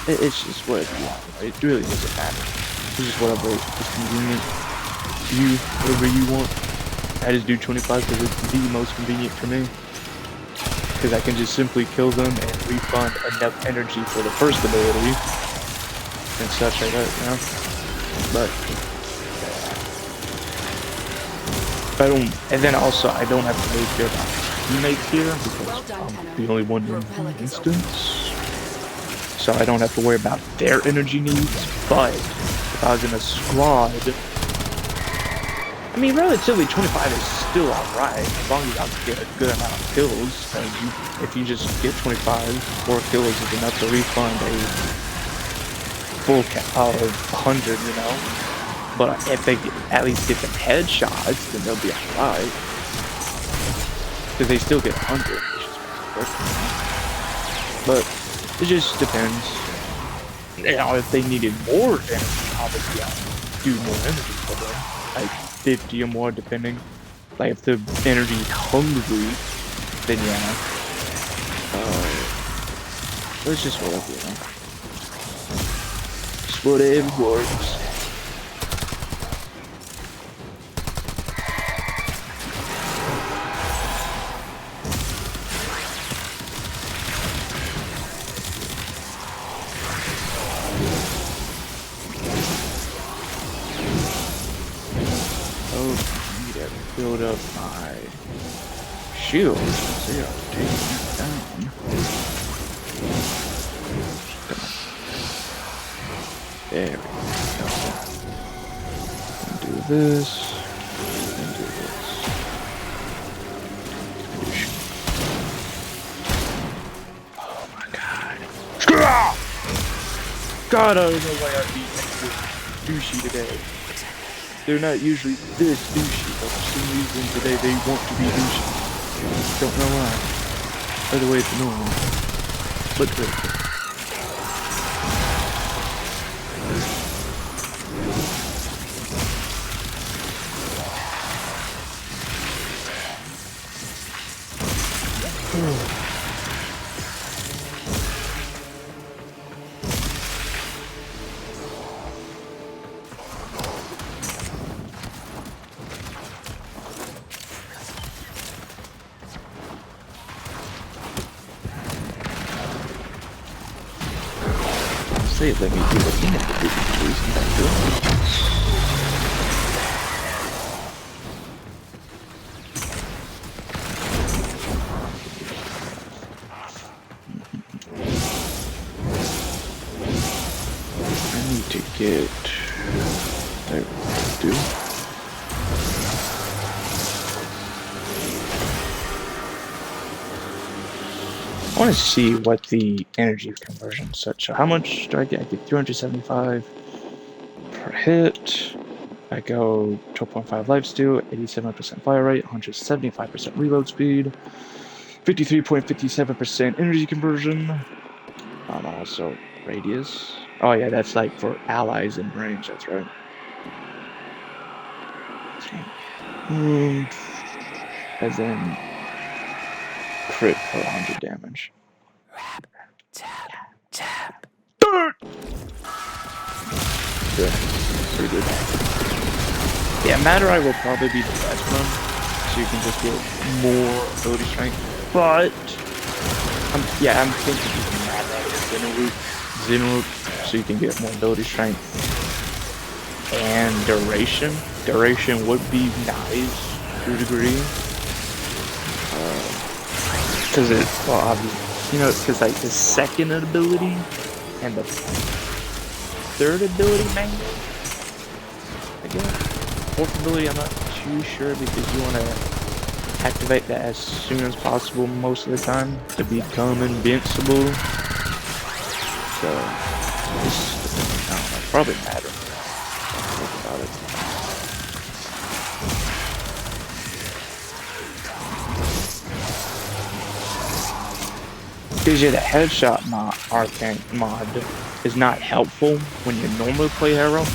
Speaker 10: it's just what you want. It really doesn't matter. It's just whatever is convenient to you, whatever you want. I just do 25 because it's the most convenient for me. Because I can just simply kill them and refund enough energy for the first ability and such like that, you know? But I don't, and then also I don't have to make care about teammates here because I'm the only one in the instance. So I don't have to worry about their energy needs. But if I was in a squad, I mean, relatively 25 is still alright, as long as I get a good amount of kills. If you just get 25, 4 kills is enough to refund a full count of 100, you know? But if they at least get them headshots, then they'll be alright. Because they still get 100, which is perfect. But it just depends. You know, if they needed more energy, obviously I'll do more energy for them. Like 50 or more, depending. Like if the energy's hungry, then yeah. It's just whatever, you know. Just whatever works. Build up my shield. So yeah, take that down. There we go. And do this. And do this. Oh my god. God, I don't know why I'm being douchey today. They're not usually this douchey, but for some reason today they want to be douchey. Don't know why. By the way, it's normal. But good. Let me do the thing at the I need to get there we do. I want to see what the energy conversion such. So how much do I get? I get 375 per hit. I go 12.5 lifesteal, 87% fire rate, 175% reload speed, 53.57% energy conversion. Also radius. Oh yeah, that's like for allies in range. That's right. And then crit for 100 damage. Tap. Good. Pretty good. Yeah, Madurai will probably be the best one, so you can just get more ability strength. But I'm thinking you can Madurai Xenoroot, so you can get more ability strength and duration. Duration would be nice to a degree. Because obviously, because like the second ability and the third ability, maybe? I guess. Fourth ability, I'm not too sure because you want to activate that as soon as possible most of the time to become invincible. So, this, I don't know, probably matter. Think about it. Because yeah, the headshot mod is not helpful when you normally play hero,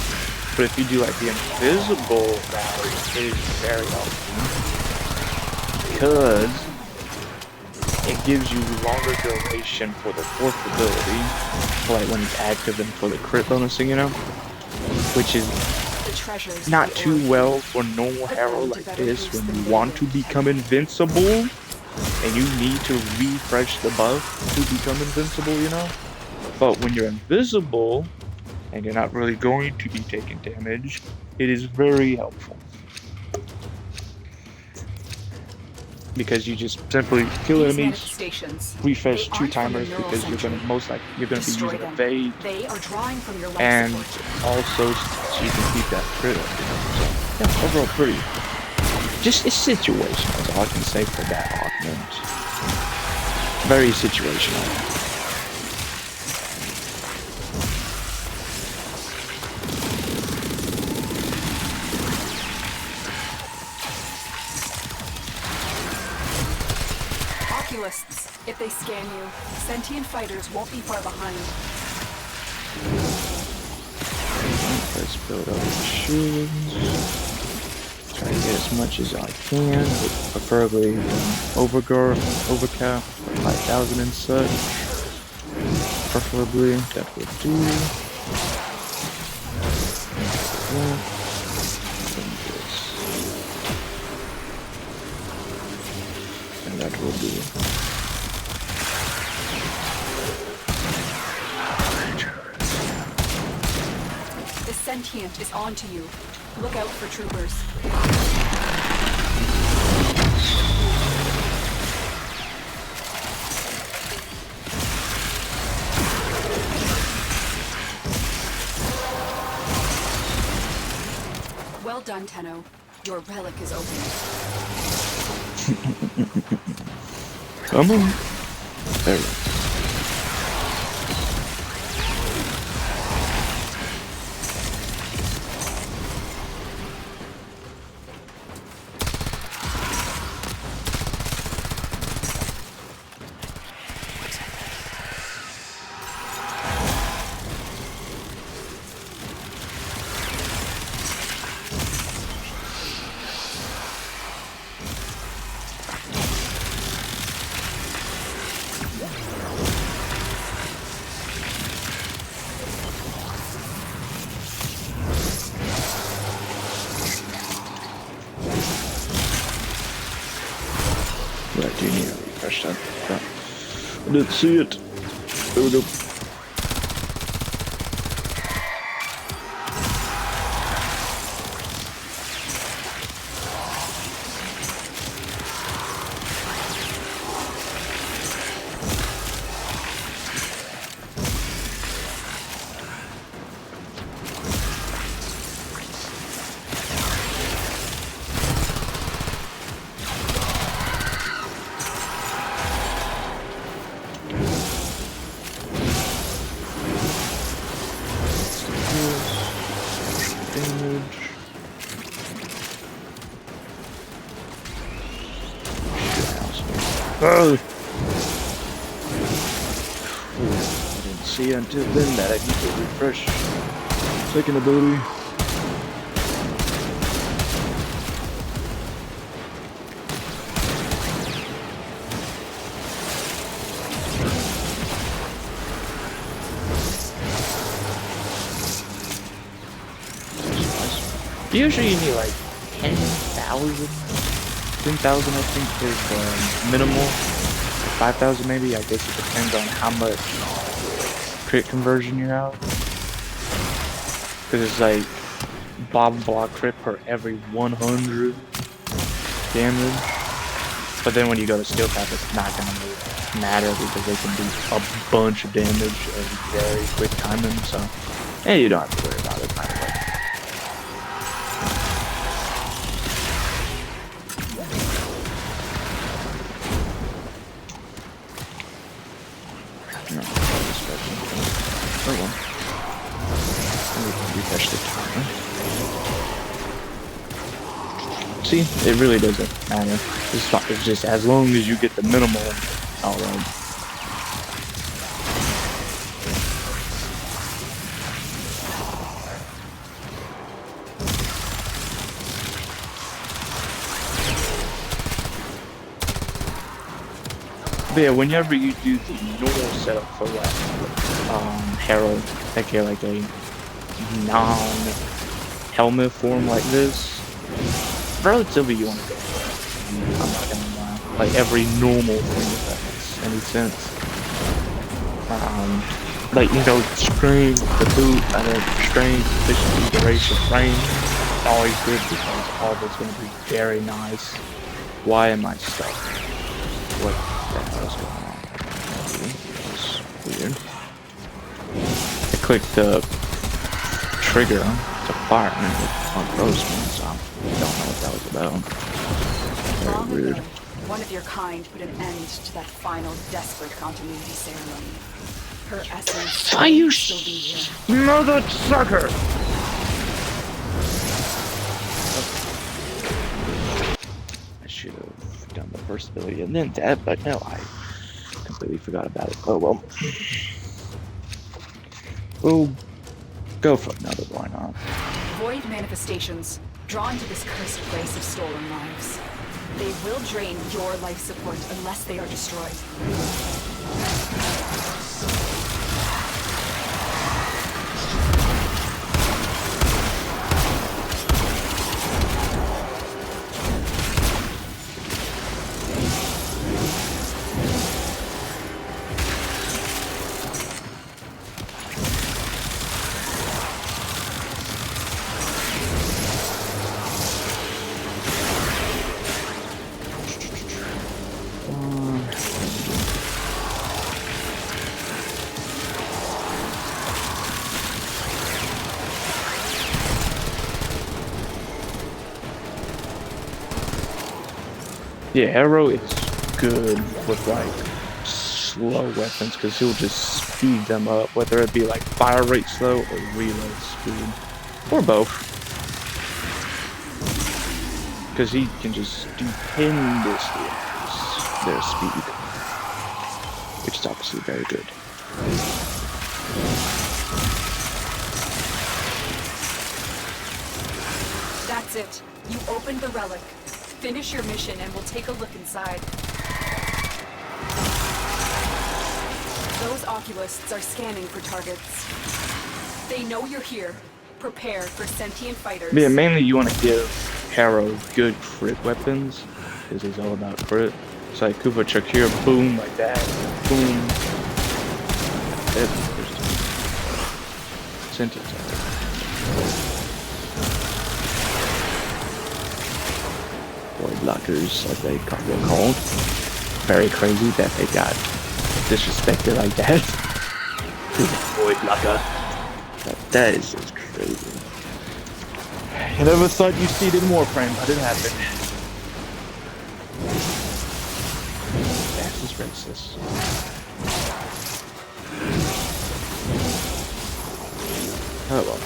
Speaker 10: but if you do like the invisible route, it is very helpful because it gives you longer duration for the fourth ability, like when it's active and for the crit bonusing, which is not too well for normal hero like this when you want to become invincible. And you need to refresh the buff to become invincible, But when you're invisible, and you're not really going to be taking damage, it is very helpful. Because you just simply kill enemies, refresh 2 timers because you're gonna be using a evade, and also so you can keep that crit up. So, yeah, overall pretty. Just it's situational, is all I can say for that augment. Very situational.
Speaker 6: Oculists, if they scan you, sentient fighters won't be far behind.
Speaker 10: Let's build up shields. Try to get as much as I can, with preferably overcap, 5,000 and such. Preferably, that would do. And that will do.
Speaker 6: The sentient is on to you. Look out for troopers. Well done, Tenno. Your relic is open.
Speaker 10: Come on. There we go. Right, do you need to refresh that? Crap. I didn't see it. There we go. Oh! I didn't see until then that I need to refresh second ability. Usually you need like 10,000. 10,000 I think is minimal. 5,000 maybe, I guess it depends on how much crit conversion you have. Because it's like bomb block crit per every 100 damage. But then when you go to skill cap, it's not going to matter because they can do a bunch of damage in very quick timing. So, and you don't have to worry about it. By the way. Refresh the timer. See, it really doesn't matter. It's just as long as you get the minimal, alright. But yeah, whenever you do the normal setup for Herald, like you're like a non-helmet form like this, relatively you want to go for it. I'm not gonna lie. Like every normal thing, if that makes any sense. Like, you know, strength, the boot, and then strength, efficiency, duration, range, always good because all of it's going to be very nice. Why am I stuck? What the hell is going on? That's weird. I clicked the trigger to fire and it unfroze me, so I don't know what that was about. Very weird.
Speaker 6: One of your kind put an end to that final desperate continuity ceremony. Her essence will still be here.
Speaker 10: Mother sucker! I should have done the first ability and then that, but no, I completely forgot about it. Oh well. We'll go for another, why not?
Speaker 6: Void manifestations. drawn to this cursed place of stolen lives. They will drain your life support unless they are destroyed.
Speaker 10: Yeah, Arrow is good with like slow weapons because he'll just speed them up, whether it be like fire rate slow or reload speed, or both. Because he can just stupendously increase their speed, which is obviously very good.
Speaker 6: That's it. You opened the relic. Finish your mission and we'll take a look inside. Those oculists are scanning for targets. They know you're here. Prepare for sentient fighters.
Speaker 10: Yeah, mainly you want to give Harrow good crit weapons, because he's all about crit. It's like Kuva Chakir, boom, like that, boom. Sentient target. Void blockers, as they are called. Very crazy that they got disrespected like that. Void blocker. That is just crazy. I never thought you'd see it in Warframe, but it happened. That's just racist. Oh well.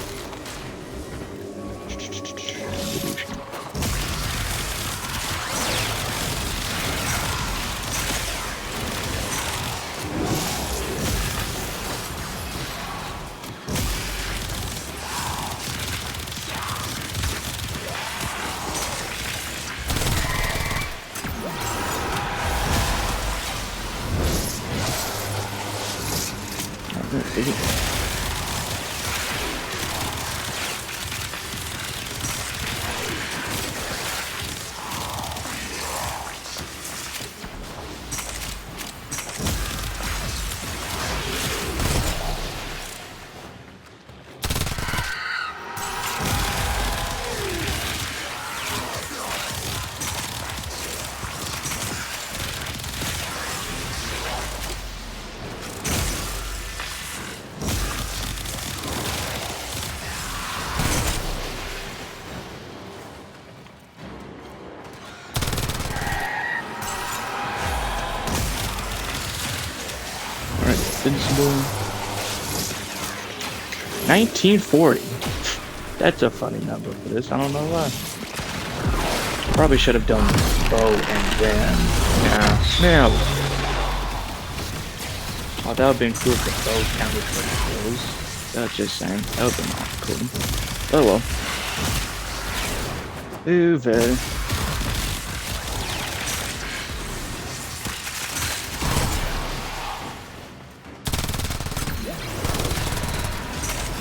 Speaker 10: Invincible. 1940. That's a funny number for this. I don't know why. Probably should have done bow and then. Yeah. Oh, that would have been cool if the bow counted for kills. That's just saying. That would have been cool. Oh well. Ooh, very.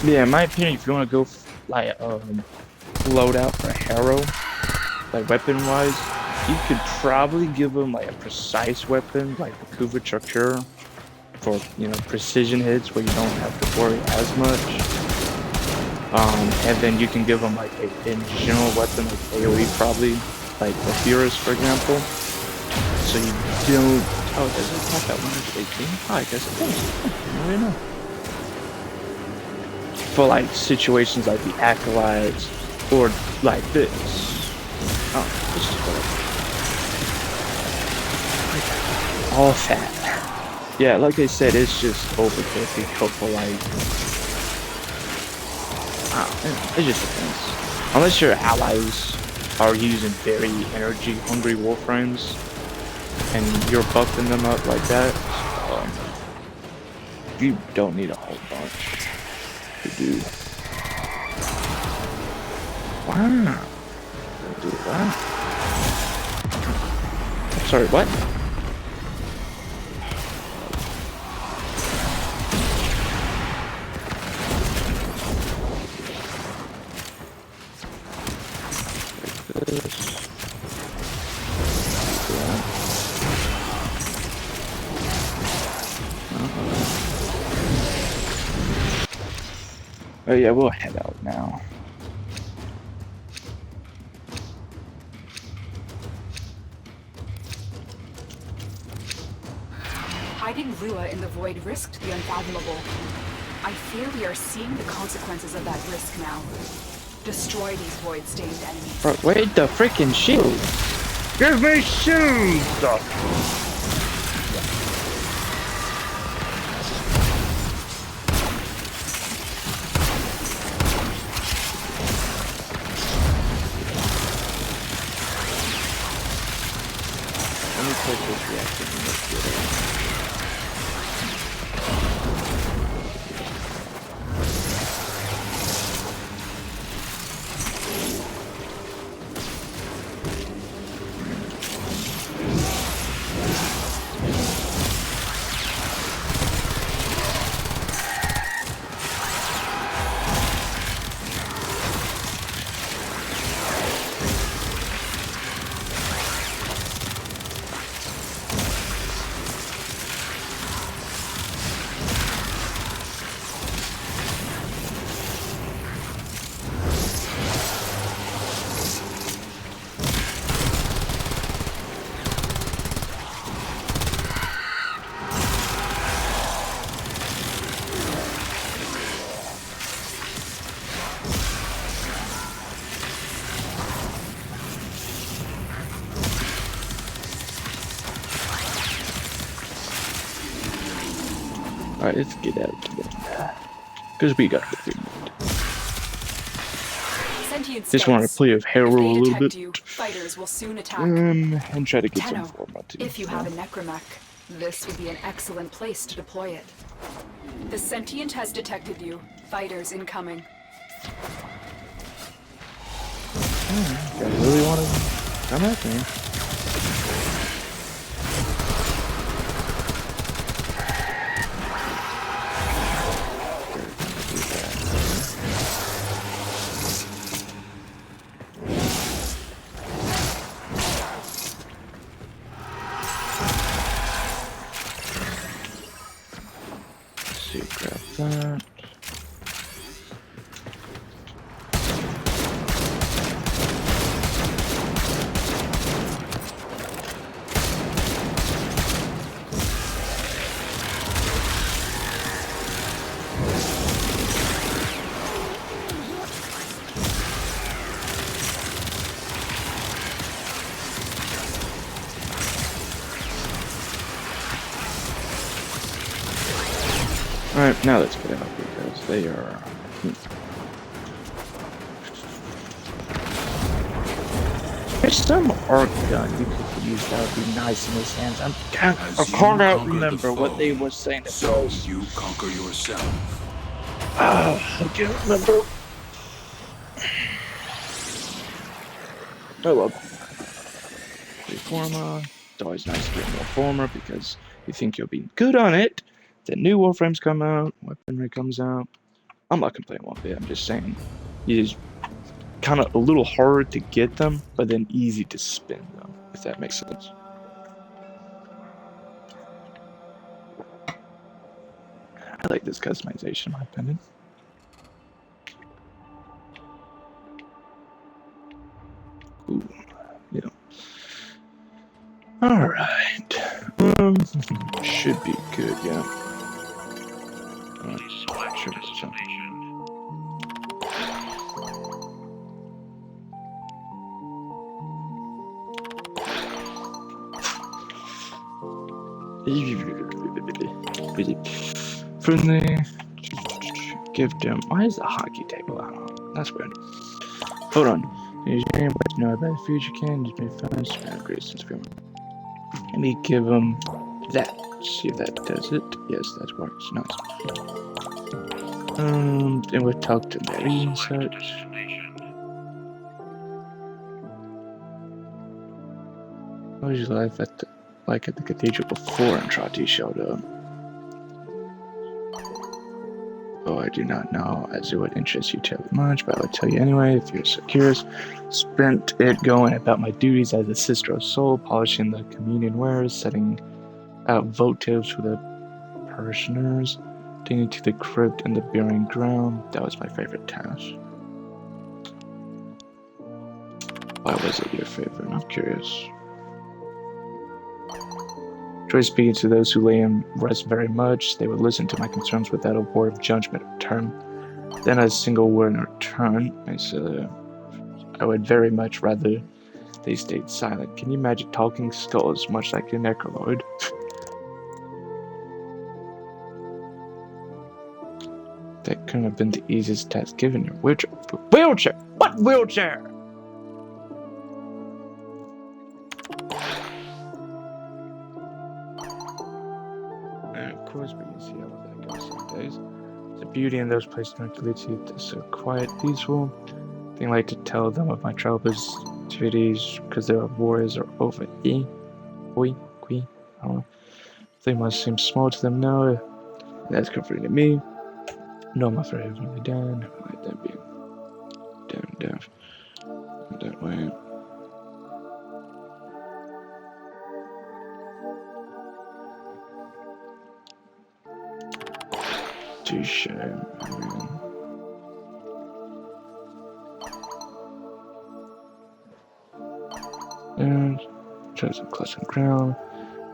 Speaker 10: Yeah, in my opinion, if you want to go like load out for Harrow, like weapon wise, you could probably give him like a precise weapon like the Kuva Chakra for, you know, precision hits where you don't have to worry as much. And then you can give him like a general weapon like AoE probably, like the Furus for example. So you don't. Oh, does it have that 118? Oh, I guess it does. I don't know. For like situations like the Acolytes or like this. Oh, this is what all fat. Yeah, like I said, it's just overkill for like. It just depends. Unless your allies are using very energy hungry Warframes and you're buffing them up like that, you don't need a whole bunch to do. Wow. Do that. Sorry, what? Oh yeah, we'll head out now.
Speaker 6: Hiding Lua in the void risked the unfathomable. I fear we are seeing the consequences of that risk now. Destroy these void-stained enemies.
Speaker 10: Bro, where's the freaking shield? Give me shield! Let me take this reaction and let's get it. Alright, let's get out then. Because we got the food. Just want to play with Hero a little bit.
Speaker 6: Fighters will soon attack.
Speaker 10: And try to get some
Speaker 6: Tenno,
Speaker 10: format too.
Speaker 6: if you have a necromech, this would be an excellent place to deploy it. The sentient has detected you. Fighters incoming.
Speaker 10: I really want to come at me. That. Alright, now let's get out because they are... There's some arc gun you could use that would be nice in his hands. I can't remember what they were saying.
Speaker 5: So you conquer yourself.
Speaker 10: I can't remember. Oh well. Reformer. It's always nice to get more Reformer because you think you'll be good on it. Then new Warframes come out, weaponry comes out. I'm not complaining one bit, I'm just saying. It's kind of a little harder to get them, but then easy to spin them, if that makes sense. I like this customization, in my opinion. Ooh, yeah. Alright. Should be good, yeah. Sure, friendly. Give them. Why is the hockey table out? That's weird. Hold on. Is your name what know about the future can? Just be fun. Spam great since film. Let me give them that. See if that does it. Yes, that works. Nice. And we'll talk to Mary and such. What was your life like at the cathedral before Entrati showed up? Oh, I do not know, as it would interest you terribly much, but I would tell you anyway if you're so curious. Spent it going about my duties as a sister of soul, polishing the communion wares, setting out votives for the parishioners, tending to the crypt and the burying ground. That was my favorite task. Why was it your favorite? I'm curious. Enjoy speaking to those who lay in rest very much. They would listen to my concerns without a word of judgment or return. Then a single word in return. I said, I would very much rather they stayed silent. Can you imagine talking skulls, much like your necroloid? That couldn't have been the easiest task given your wheelchair. Wheelchair? What wheelchair? And of course, we can see how that goes some days. The beauty in those places tranquility is so quiet, peaceful. I like to tell them of my troubles, activities, because their worries are over. I don't know. They must seem small to them now. That's comforting to me. No, my friend is really down. Never let that be. Down. That way. Touche, man. And chose a classic ground.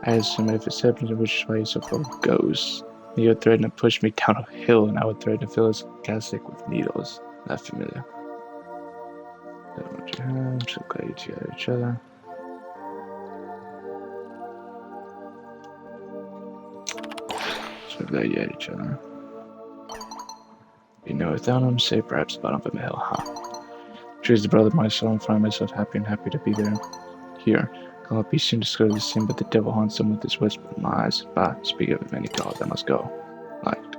Speaker 10: I had so many perceptions of which way so far goes. He would threaten to push me down a hill, and I would threaten to fill his cassock with needles. Not familiar. That's what you have. I'm so glad you two have each other. So glad you had each other. You know, without him, say perhaps bottom of a hill, huh? Choose the brother of my soul and find myself happy to be there. Here. I'll be soon discovered the sin, but the devil haunts them with his whisper in my eyes. Bah, speak of many gods, I must go. Light.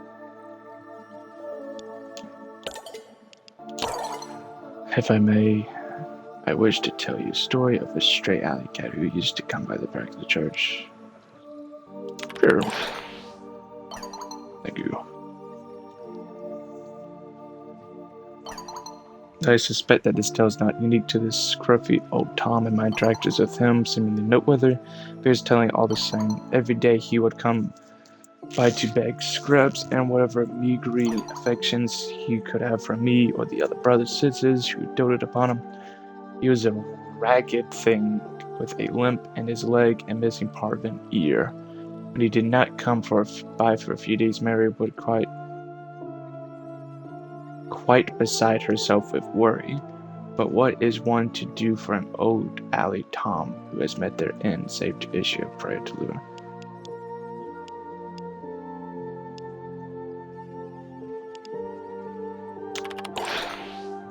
Speaker 10: If I may, I wish to tell you a story of a stray alley cat who used to come by the back of the church. Sure. Thank you. I suspect that this tale is not unique to this scruffy old Tom, and my interactions with him seemingly noteworthy, but he was telling all the same. Every day he would come by to beg scraps and whatever meagre affections he could have for me or the other brothers and sisters who doted upon him. He was a ragged thing with a limp in his leg and missing part of an ear. When he did not come by for a few days, Mary would quite beside herself with worry. But what is one to do for an old alley Tom who has met their end save to issue a prayer to lure?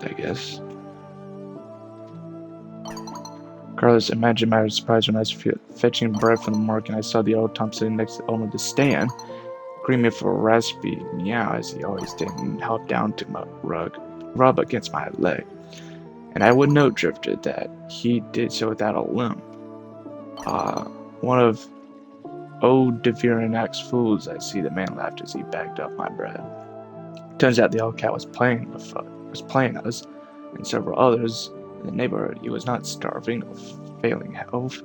Speaker 10: I guess. Carlos, imagine my surprise when I was fetching bread from the market and I saw the old Tom sitting next to the owner of the stand, screaming for a raspy meow as he always did, and hop down to my rub against my leg. And I would note, Drifter, that he did so without a limp. One of old Deviranak's fools, I see, the man laughed as he bagged up my bread. Turns out the old cat was playing us and several others in the neighborhood. He was not starving or failing health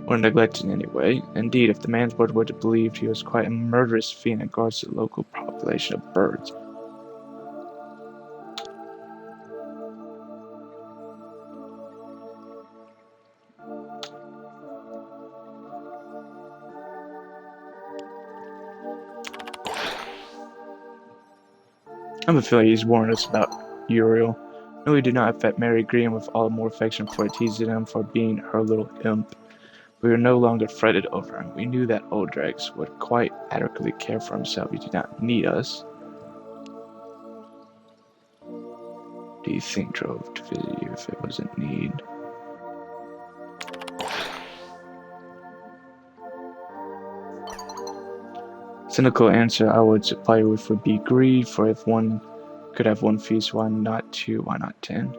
Speaker 10: or neglected in any way. Indeed, if the man's word were to be believed, he was quite a murderous fiend in regards to the local population of birds. I have a feeling he's warned us about Uriel. No, he did not affect Mary Green with all the more affection for teasing him for being her little imp. We were no longer fretted over him. We knew that old Drex would quite adequately care for himself. He did not need us. Do you think drove to visit you if it wasn't need? Cynical answer I would supply you with would be greed, for if one could have one feast, why not two, why not 10?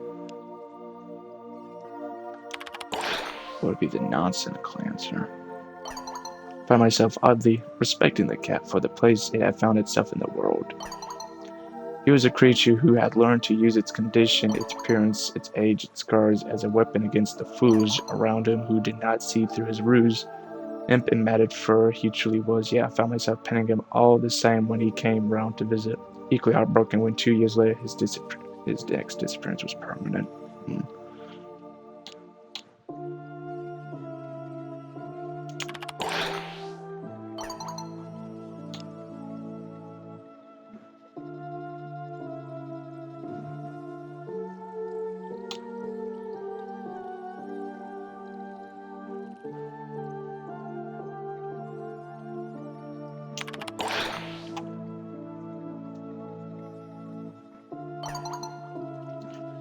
Speaker 10: would be the non-cynical answer. I find myself oddly respecting the cat for the place it had found itself in the world. He was a creature who had learned to use its condition, its appearance, its age, its scars as a weapon against the fools around him who did not see through his ruse. Imp and matted fur he truly was, yet I found myself penning him all the same when he came round to visit. Equally heartbroken when 2 years later his next disappearance was permanent.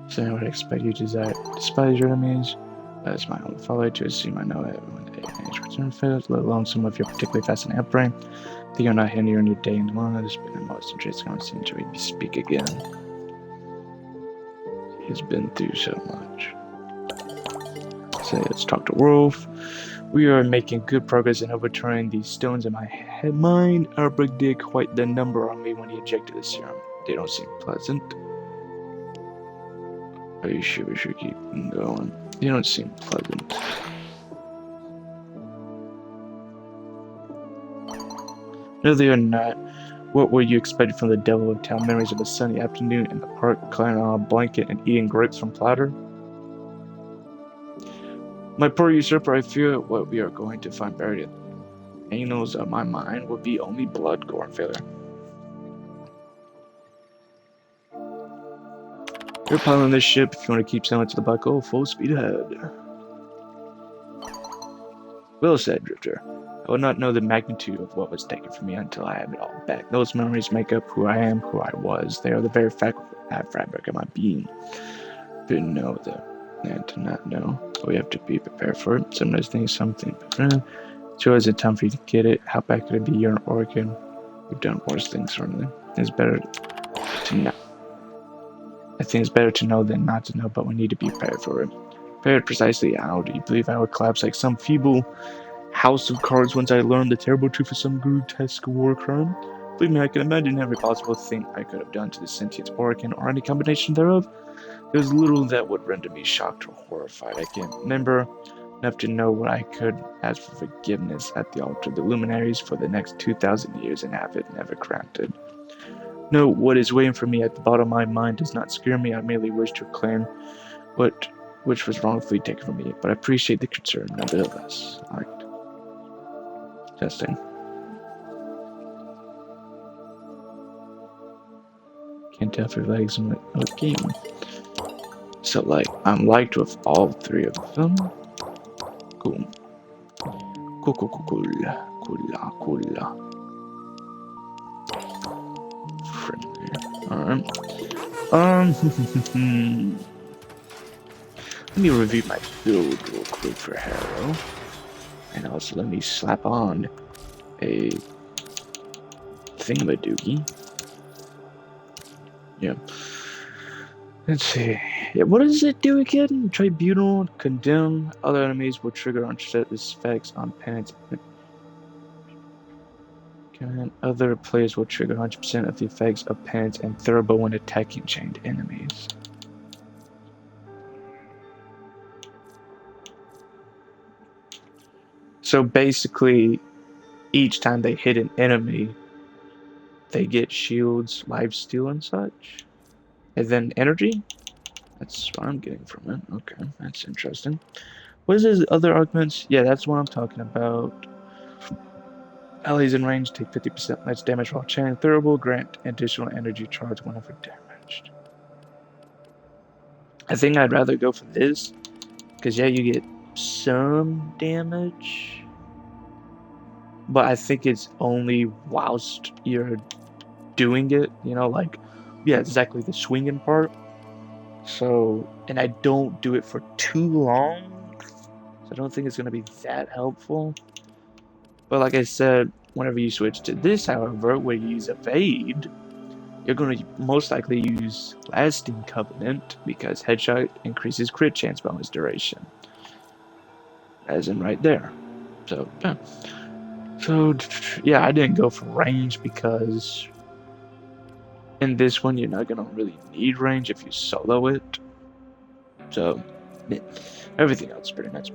Speaker 10: So I would expect you to despise your enemies. That is my own folly to assume I know everyone day and age return fails, let alone some of your particularly fascinating upbringing. That you're not handy on your day and long. It has been a most interesting conversation to read you speak again. He's been through so much. So let's talk to Wolf. We are making good progress in overturning these stones in my mind. Outbreak did quite the number on me when he injected the serum. They don't seem pleasant. Are you sure we should keep going? They don't seem pleasant. No, they are not. What were you expecting from the devil of town? Memories of a sunny afternoon in the park, climbing on a blanket and eating grapes from platter? My poor usurper, I fear what we are going to find buried in the annals of my mind will be only blood, gore, and failure. You're piloting this ship if you want to keep sailing to the black hole, full speed ahead. Well said, Drifter. I will not know the magnitude of what was taken from me until I have it all back. Those memories make up who I am, who I was. They are the very fabric of my being. To know them and to not know, we have to be prepared for it. Sometimes things, something. So is it time for you to get it? How bad could it be? You're an organ. We've done worse things, certainly. It's better to know. I think it's better to know than not to know, but we need to be prepared for it. Prepared precisely how? Do you believe I would collapse like some feeble house of cards once I learned the terrible truth of some grotesque war crime? Believe me, I can imagine every possible thing I could have done to the sentient organ or any combination thereof. There's little that would render me shocked or horrified. I can't remember enough to know what I could ask for forgiveness at the altar of the luminaries for the next 2,000 years and have it never granted. No, what is waiting for me at the bottom of my mind does not scare me. I merely wish to claim which was wrongfully taken from me, but I appreciate the concern nevertheless. Alright. Testing. Can't tell if your legs in the game. So, like, I'm liked with all three of them. Cool. Cool. Friendly. Alright. Let me review my build real quick for Harrow. And also let me slap on a thingamadoogie. Yeah. Let's see. Yeah, what does it do again? Tribunal, condemn. Other enemies will trigger unset effects on penance. Other players will trigger 100% of the effects of penance and thurible when attacking chained enemies. So basically, each time they hit an enemy, they get shields, lifesteal, and such. And then energy? That's what I'm getting from it. Okay, that's interesting. What is his other arguments? Yeah, that's what I'm talking about. Allies in range take 50% less damage while chaining thurible, grant additional energy charge whenever damaged. I think I'd rather go for this, because yeah, you get some damage, but I think it's only whilst you're doing it, you know, like, yeah, exactly, the swinging part. So, and I don't do it for too long, so I don't think it's going to be that helpful. But like I said, whenever you switch to this, however, where you use Evade, you're going to most likely use Lasting Covenant, because Headshot increases crit chance bonus duration. as in right there. So yeah. So yeah, I didn't go for range because in this one you're not gonna really need range if you solo it. So yeah, everything else is pretty nice.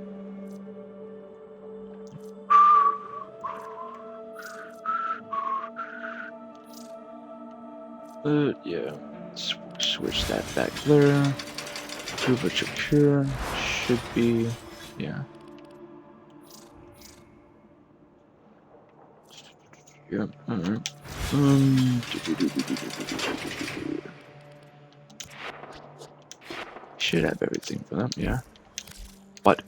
Speaker 10: But yeah, switch that back there. Two virtual pure should be, yeah. Yeah, alright. Should have everything for them, yeah. What?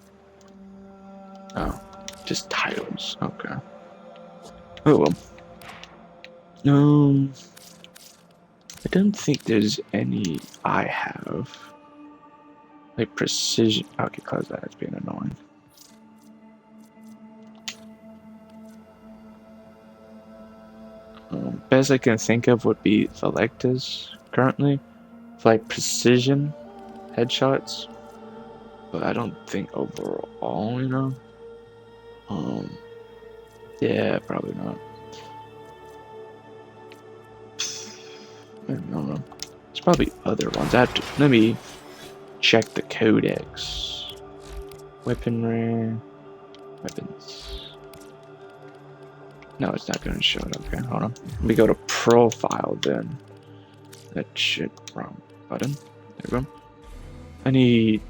Speaker 10: Oh, just titles, okay. Oh well. I don't think there's any I have. Like precision. Okay, close that. It's being annoying. Best I can think of would be Valectus currently for like precision headshots, but I don't think overall, you know. Yeah, probably not. I don't know. There's probably other ones. I have to let me check the codex. Weaponry, weapons. No, it's not going to show it. Okay, hold on. Let me go to profile then. That shit, wrong button. There we go. I need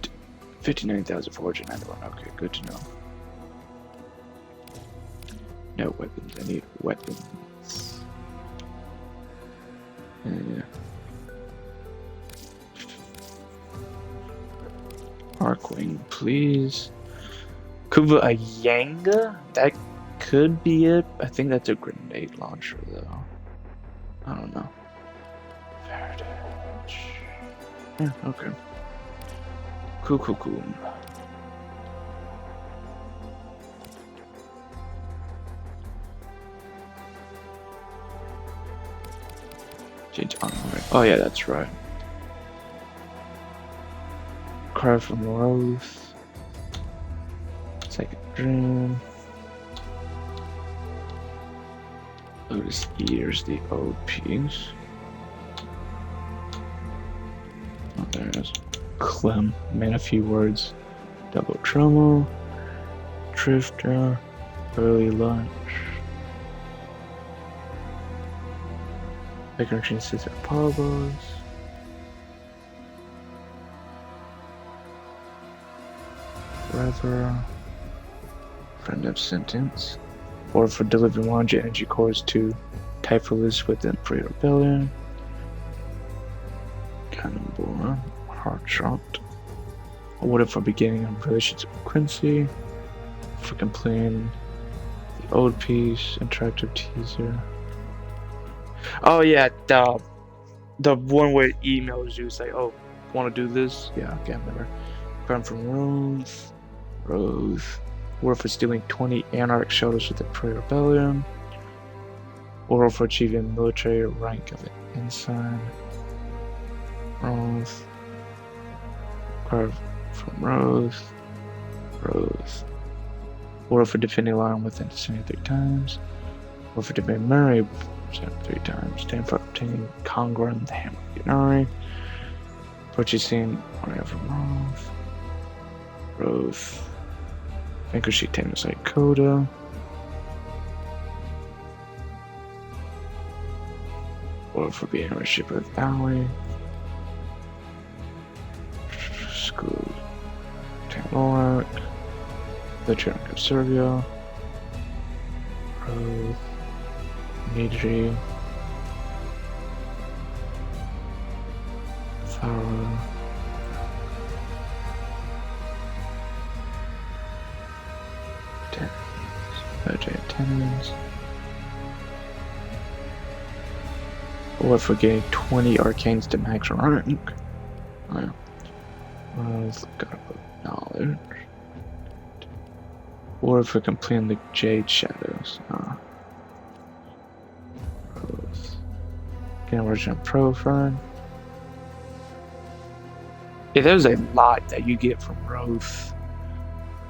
Speaker 10: 59,491. Okay, good to know. No weapons. I need weapons. Yeah. Arcwing, please. Kuva Ayanga? That could be it. I think that's a grenade launcher, though. I don't know. Yeah, okay. Cool. Change armor. Oh yeah, that's right. Cry from Rose. Second Dream. Lotus Eaters, the OPs. Oh, there it is. Clem, man, a few words. Double Tromo. Drifter. Early Lunch. Connection Sister Parbos. Forever. Friend of Sentence. Or for delivering launch energy cores to Typhulus within pre-rebellion. Cannonball. Hard Shot. Awarded for beginning of relations with Quincy. For completing the old piece. Interactive teaser. Oh yeah, the one where it emails you, say, oh, want to do this? Yeah, okay, I remember. Crime from Rose. Or for stealing 20 Anarch shuttles with the pre-rebellion. Or for achieving military rank of an ensign. Rose. Crime from Rose. Or for defending line within 73 times. Or for defending Murray 73 times. 10 for obtaining Congruent, the Hammer Unari. Purchasing Mario from Rose. Vanquish Tamus like Coda. Or for being a relationship with Valley. School. Tamlorak. The Trunk of Serbia. Rose. Midri. Farah. Tenants. Or for getting 20 arcanes to max rank. Oh, yeah. Well, gotta put knowledge. Or for completing the Jade Shadows. Getting version of Profile. Yeah, there's a lot that you get from Rose.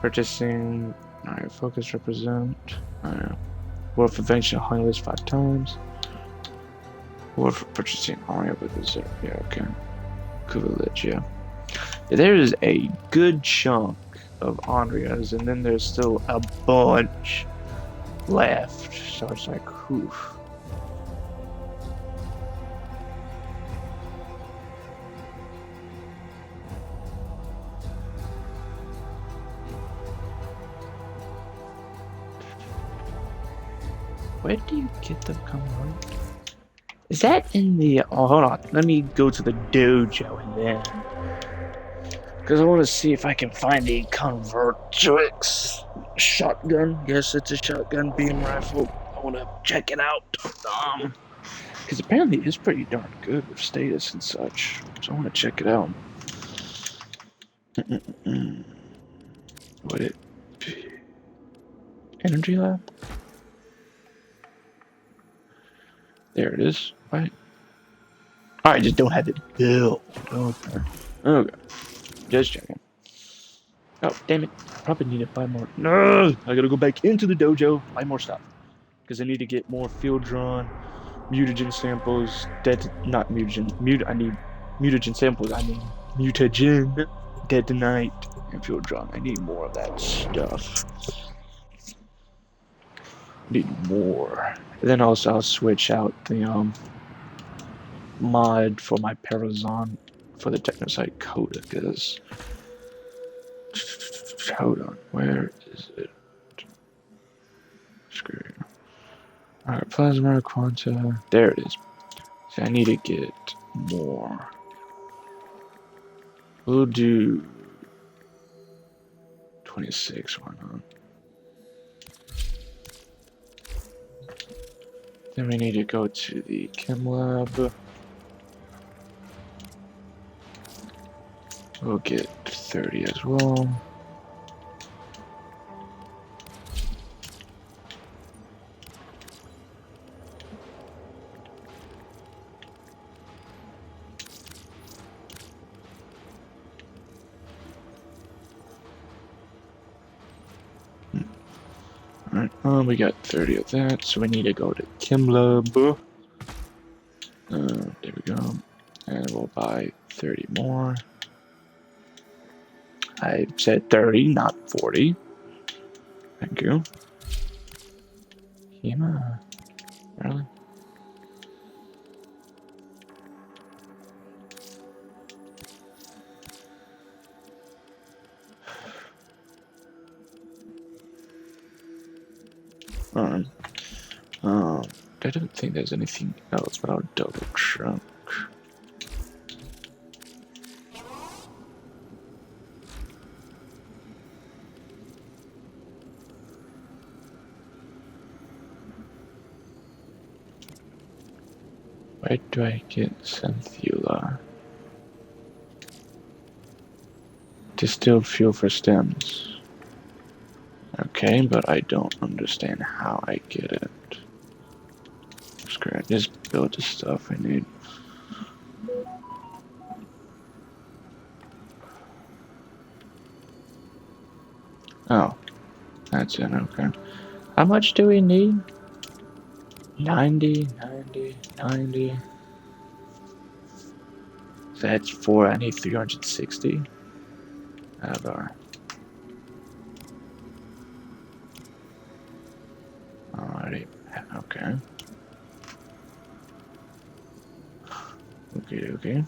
Speaker 10: Purchasing. Alright, focus represent. Alright. Worth invention honey list 5 times. Worth purchasing Aria with the zero. Yeah, okay. Coolidge, yeah. There is a good chunk of Andrias, and then there's still a bunch left. So it's like, whew. Where do you get them come from? Is that in the... Oh, hold on. Let me go to the dojo and then... Because I want to see if I can find a Convertrix shotgun. Yes, it's a shotgun beam rifle. I want to check it out. Because apparently it's pretty darn good with status and such. So I want to check it out. Would it be... Energy lab? There it is. Right. I just don't have it built. Okay. Okay. Just checking. Oh, damn it. Probably need to buy more. No! I gotta go back into the dojo, buy more stuff. Because I need to get more field drawn, mutagen samples, not mutagen. I need mutagen samples. I need mutagen, detonite, and field drawn. I need more of that stuff. Need more. And then also I'll switch out the mod for my Parazon for the Technosite Coda, because hold on, where is it? Screw. Alright, Plasma Quanta. There it is. See, I need to get more. We'll do 26, why not? Then we need to go to the Chem Lab. We'll get 30 as well. Alright, we got 30 of that, so we need to go to Chem Lab. There we go. And we'll buy 30 more. I said 30, not 40. Thank you. Hema. Really? I don't think there's anything else, but I'll double check. Where do I get Synthula? Distilled fuel for stems. Okay, but I don't understand how I get it. Screw it, just build the stuff I need. Oh, that's it, okay. How much do we need? 90, 90, 90. So that's 4, I need 360. Avar. Alrighty, okay. Okay.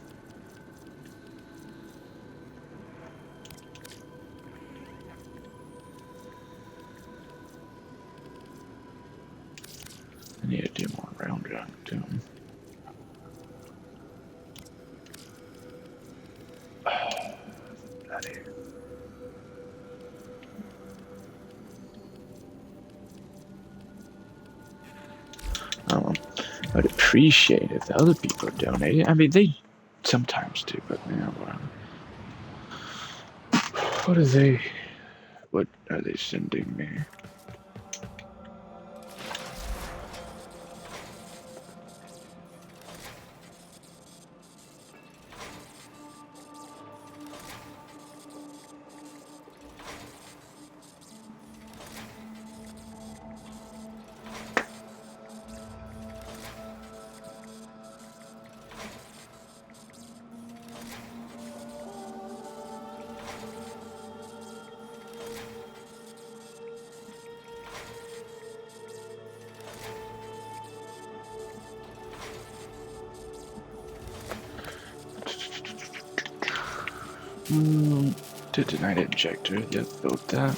Speaker 10: I need to do more round jump too. I'd appreciate if the other people are donating. I mean, they sometimes do, but yeah, whatever. What are they sending me? Detonite injector. Yep, built that.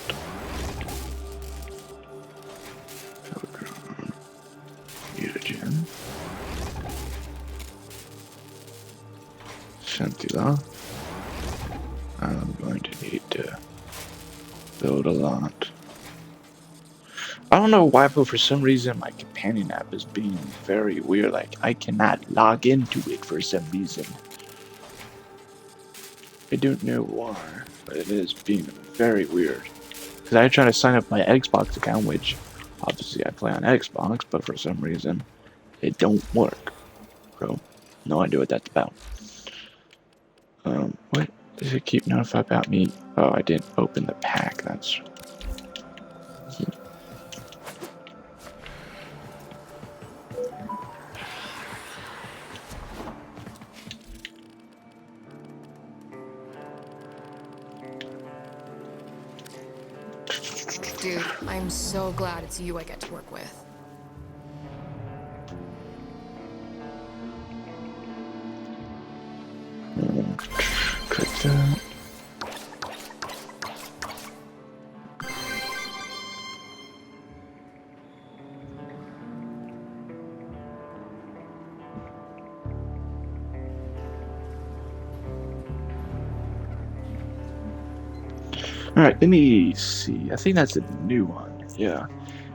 Speaker 10: Pilgrim. Mutagen. Scintilla. I'm going to need to build a lot. I don't know why, but for some reason my companion app is being very weird. Like, I cannot log into it for some reason. I don't know why, but it is being very weird. Because I try to sign up my Xbox account, which obviously I play on Xbox, but for some reason it don't work. So, no idea what that's about. What does it keep notifying about me? Oh, I didn't open the pack. That's.
Speaker 12: Dude, I'm so glad it's you I get to work with.
Speaker 10: Cut that. Alright, let me see. I think that's a new one. Yeah.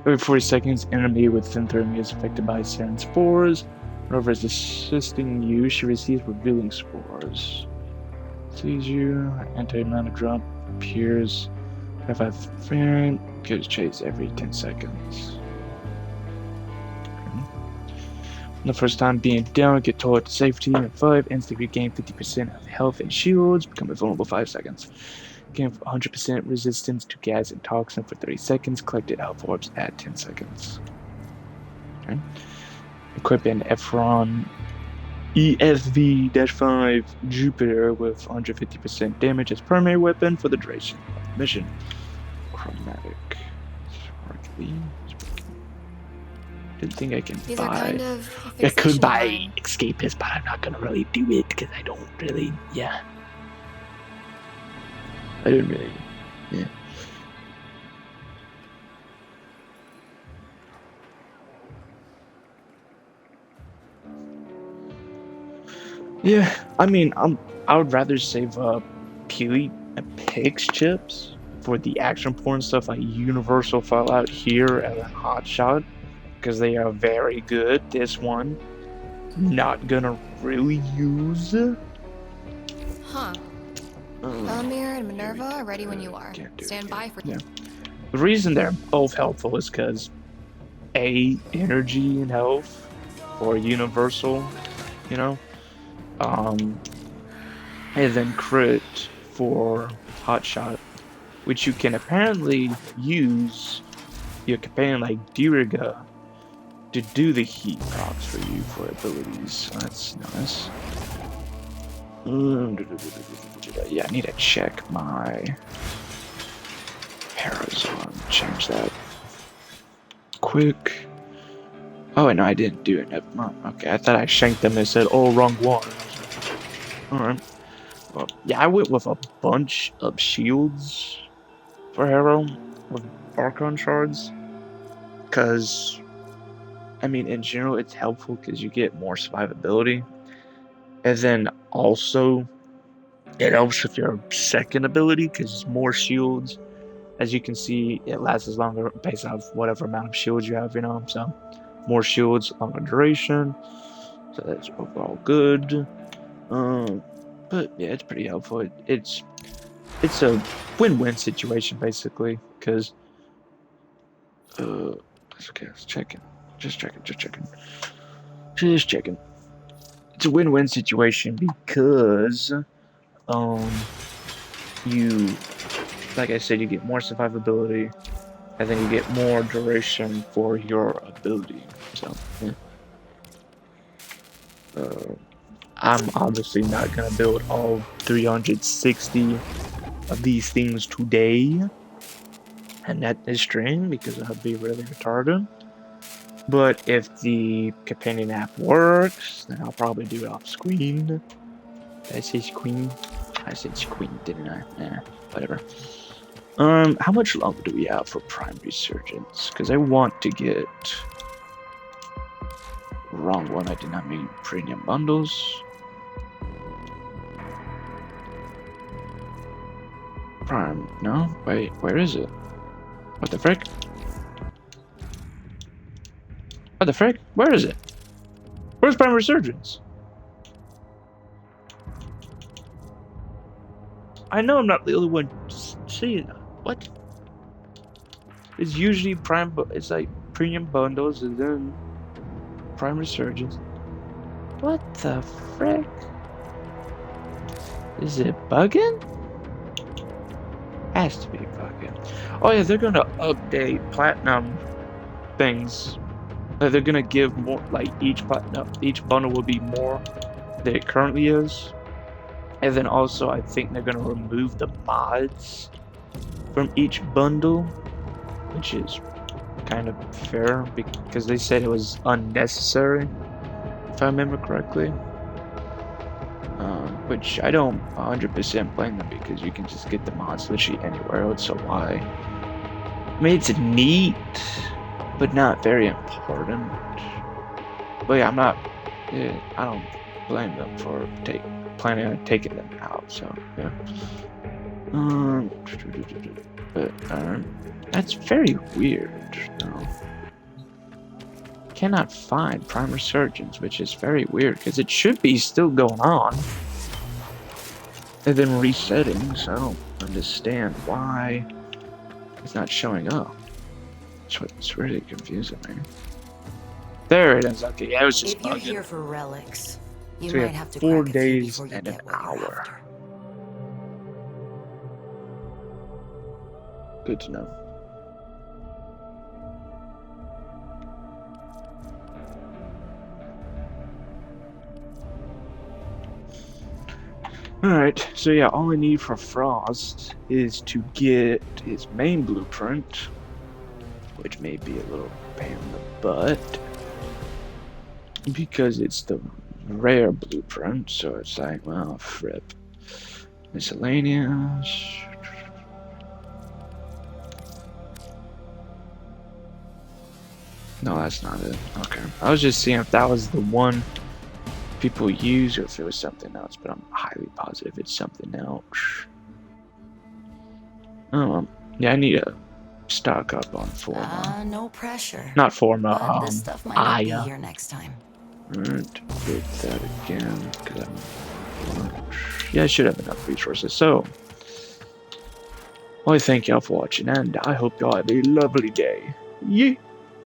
Speaker 10: Every 40 seconds, enemy within 30 meters affected by certain spores. Whoever is assisting you, she receives revealing spores. Sees you, anti-mana drop appears. 25 frame, gets chased every 10 seconds. Okay. The first time being down, get told to safety. And 5, instantly regain 50% of health and shields, become invulnerable 5 seconds. Gain 100% resistance to gas and toxin for 30 seconds. Collected health orbs at 10 seconds. Okay. Equip an Efron ESV-5 Jupiter with 150% damage as primary weapon for the duration of the mission. Chromatic. Didn't think I can
Speaker 12: These
Speaker 10: buy.
Speaker 12: are kind of
Speaker 10: I could buy Escapist, but I'm not gonna really do it because I don't really. Yeah. I didn't really. Yeah. Yeah, I mean, I would rather save up Peely and Pix chips for the action porn stuff like Universal Fallout here and Hot Shot because they are very good. This one, not gonna really use.
Speaker 12: Huh. Elamir and Minerva are ready when you are. Stand by for.
Speaker 10: Yeah. The reason they're both helpful is because energy and health for Universal, you know. And then crit for Hotshot, which you can apparently use your companion like Diriga to do the heat procs for you for abilities. So that's nice. Yeah, I need to check my Parazon. Change that quick. Oh, no, I didn't do it. Never mind. Okay, I thought I shanked them and said, oh, wrong one. Alright. Well, yeah, I went with a bunch of shields for Harrow with Archon shards. Because, I mean, in general, it's helpful because you get more survivability. And then also, it helps with your second ability because more shields. As you can see, it lasts longer based off whatever amount of shields you have, you know. So, more shields, longer duration. So that's overall good. But yeah, it's pretty helpful. It's a win-win situation basically, because that's okay. Just checking. It's a win-win situation because you, like I said, you get more survivability, and then you get more duration for your ability. So yeah. I'm obviously not gonna build all 360 of these things today, and that is stream because that'd be really retarded. But if the companion app works, then I'll probably do it off screen. Did I say screen? I said queen, didn't I? Yeah, whatever. How much longer do we have for Prime Resurgence? Because I want to get... Wrong one, I did not mean premium bundles. Prime, no? Wait, where is it? What the frick? What the frick? Where is it? Where's Prime Resurgence? I know I'm not the only one seeing it. What? It's usually Prime, it's like premium bundles and then Prime Resurgence. What the frick? Is it bugging? Has to be bugging. Oh yeah, they're gonna update platinum things. They're gonna give more, like each bundle will be more than it currently is. And then also, I think they're gonna remove the mods from each bundle, which is kind of fair because they said it was unnecessary, if I remember correctly. Which I don't 100% blame them because you can just get the mods literally anywhere else. So why? I mean, it's neat, but not very important. But yeah, I don't blame them for planning on taking them out. So yeah. But that's very weird though. Cannot find Prime Resurgence, which is very weird because it should be still going on and then resetting, so I don't understand why it's not showing up. That's what's really confusing me. There it is. Okay, yeah, it was just
Speaker 2: If you're
Speaker 10: bugging.
Speaker 2: here for relics, you
Speaker 10: So we
Speaker 2: might
Speaker 10: have
Speaker 2: have to
Speaker 10: 4
Speaker 2: crack a few
Speaker 10: days
Speaker 2: before you
Speaker 10: and an
Speaker 2: get what you're
Speaker 10: hour.
Speaker 2: after.
Speaker 10: Good to know. Alright, so yeah, all I need for Frost is to get his main blueprint, which may be a little pain in the butt, because it's the rare blueprint, so it's like, well, fripp. Miscellaneous. No, that's not it. Okay. I was just seeing if that was the one people use or if it was something else, but I'm highly positive it's something else. Yeah, I need to stock up on Forma.
Speaker 2: No pressure.
Speaker 10: Not Forma,
Speaker 2: But this stuff might not be
Speaker 10: Aya.
Speaker 2: here next time.
Speaker 10: Alright, get that again, because yeah, I should have enough resources. So, well, I thank y'all for watching, and I hope y'all have a lovely day. Yeah.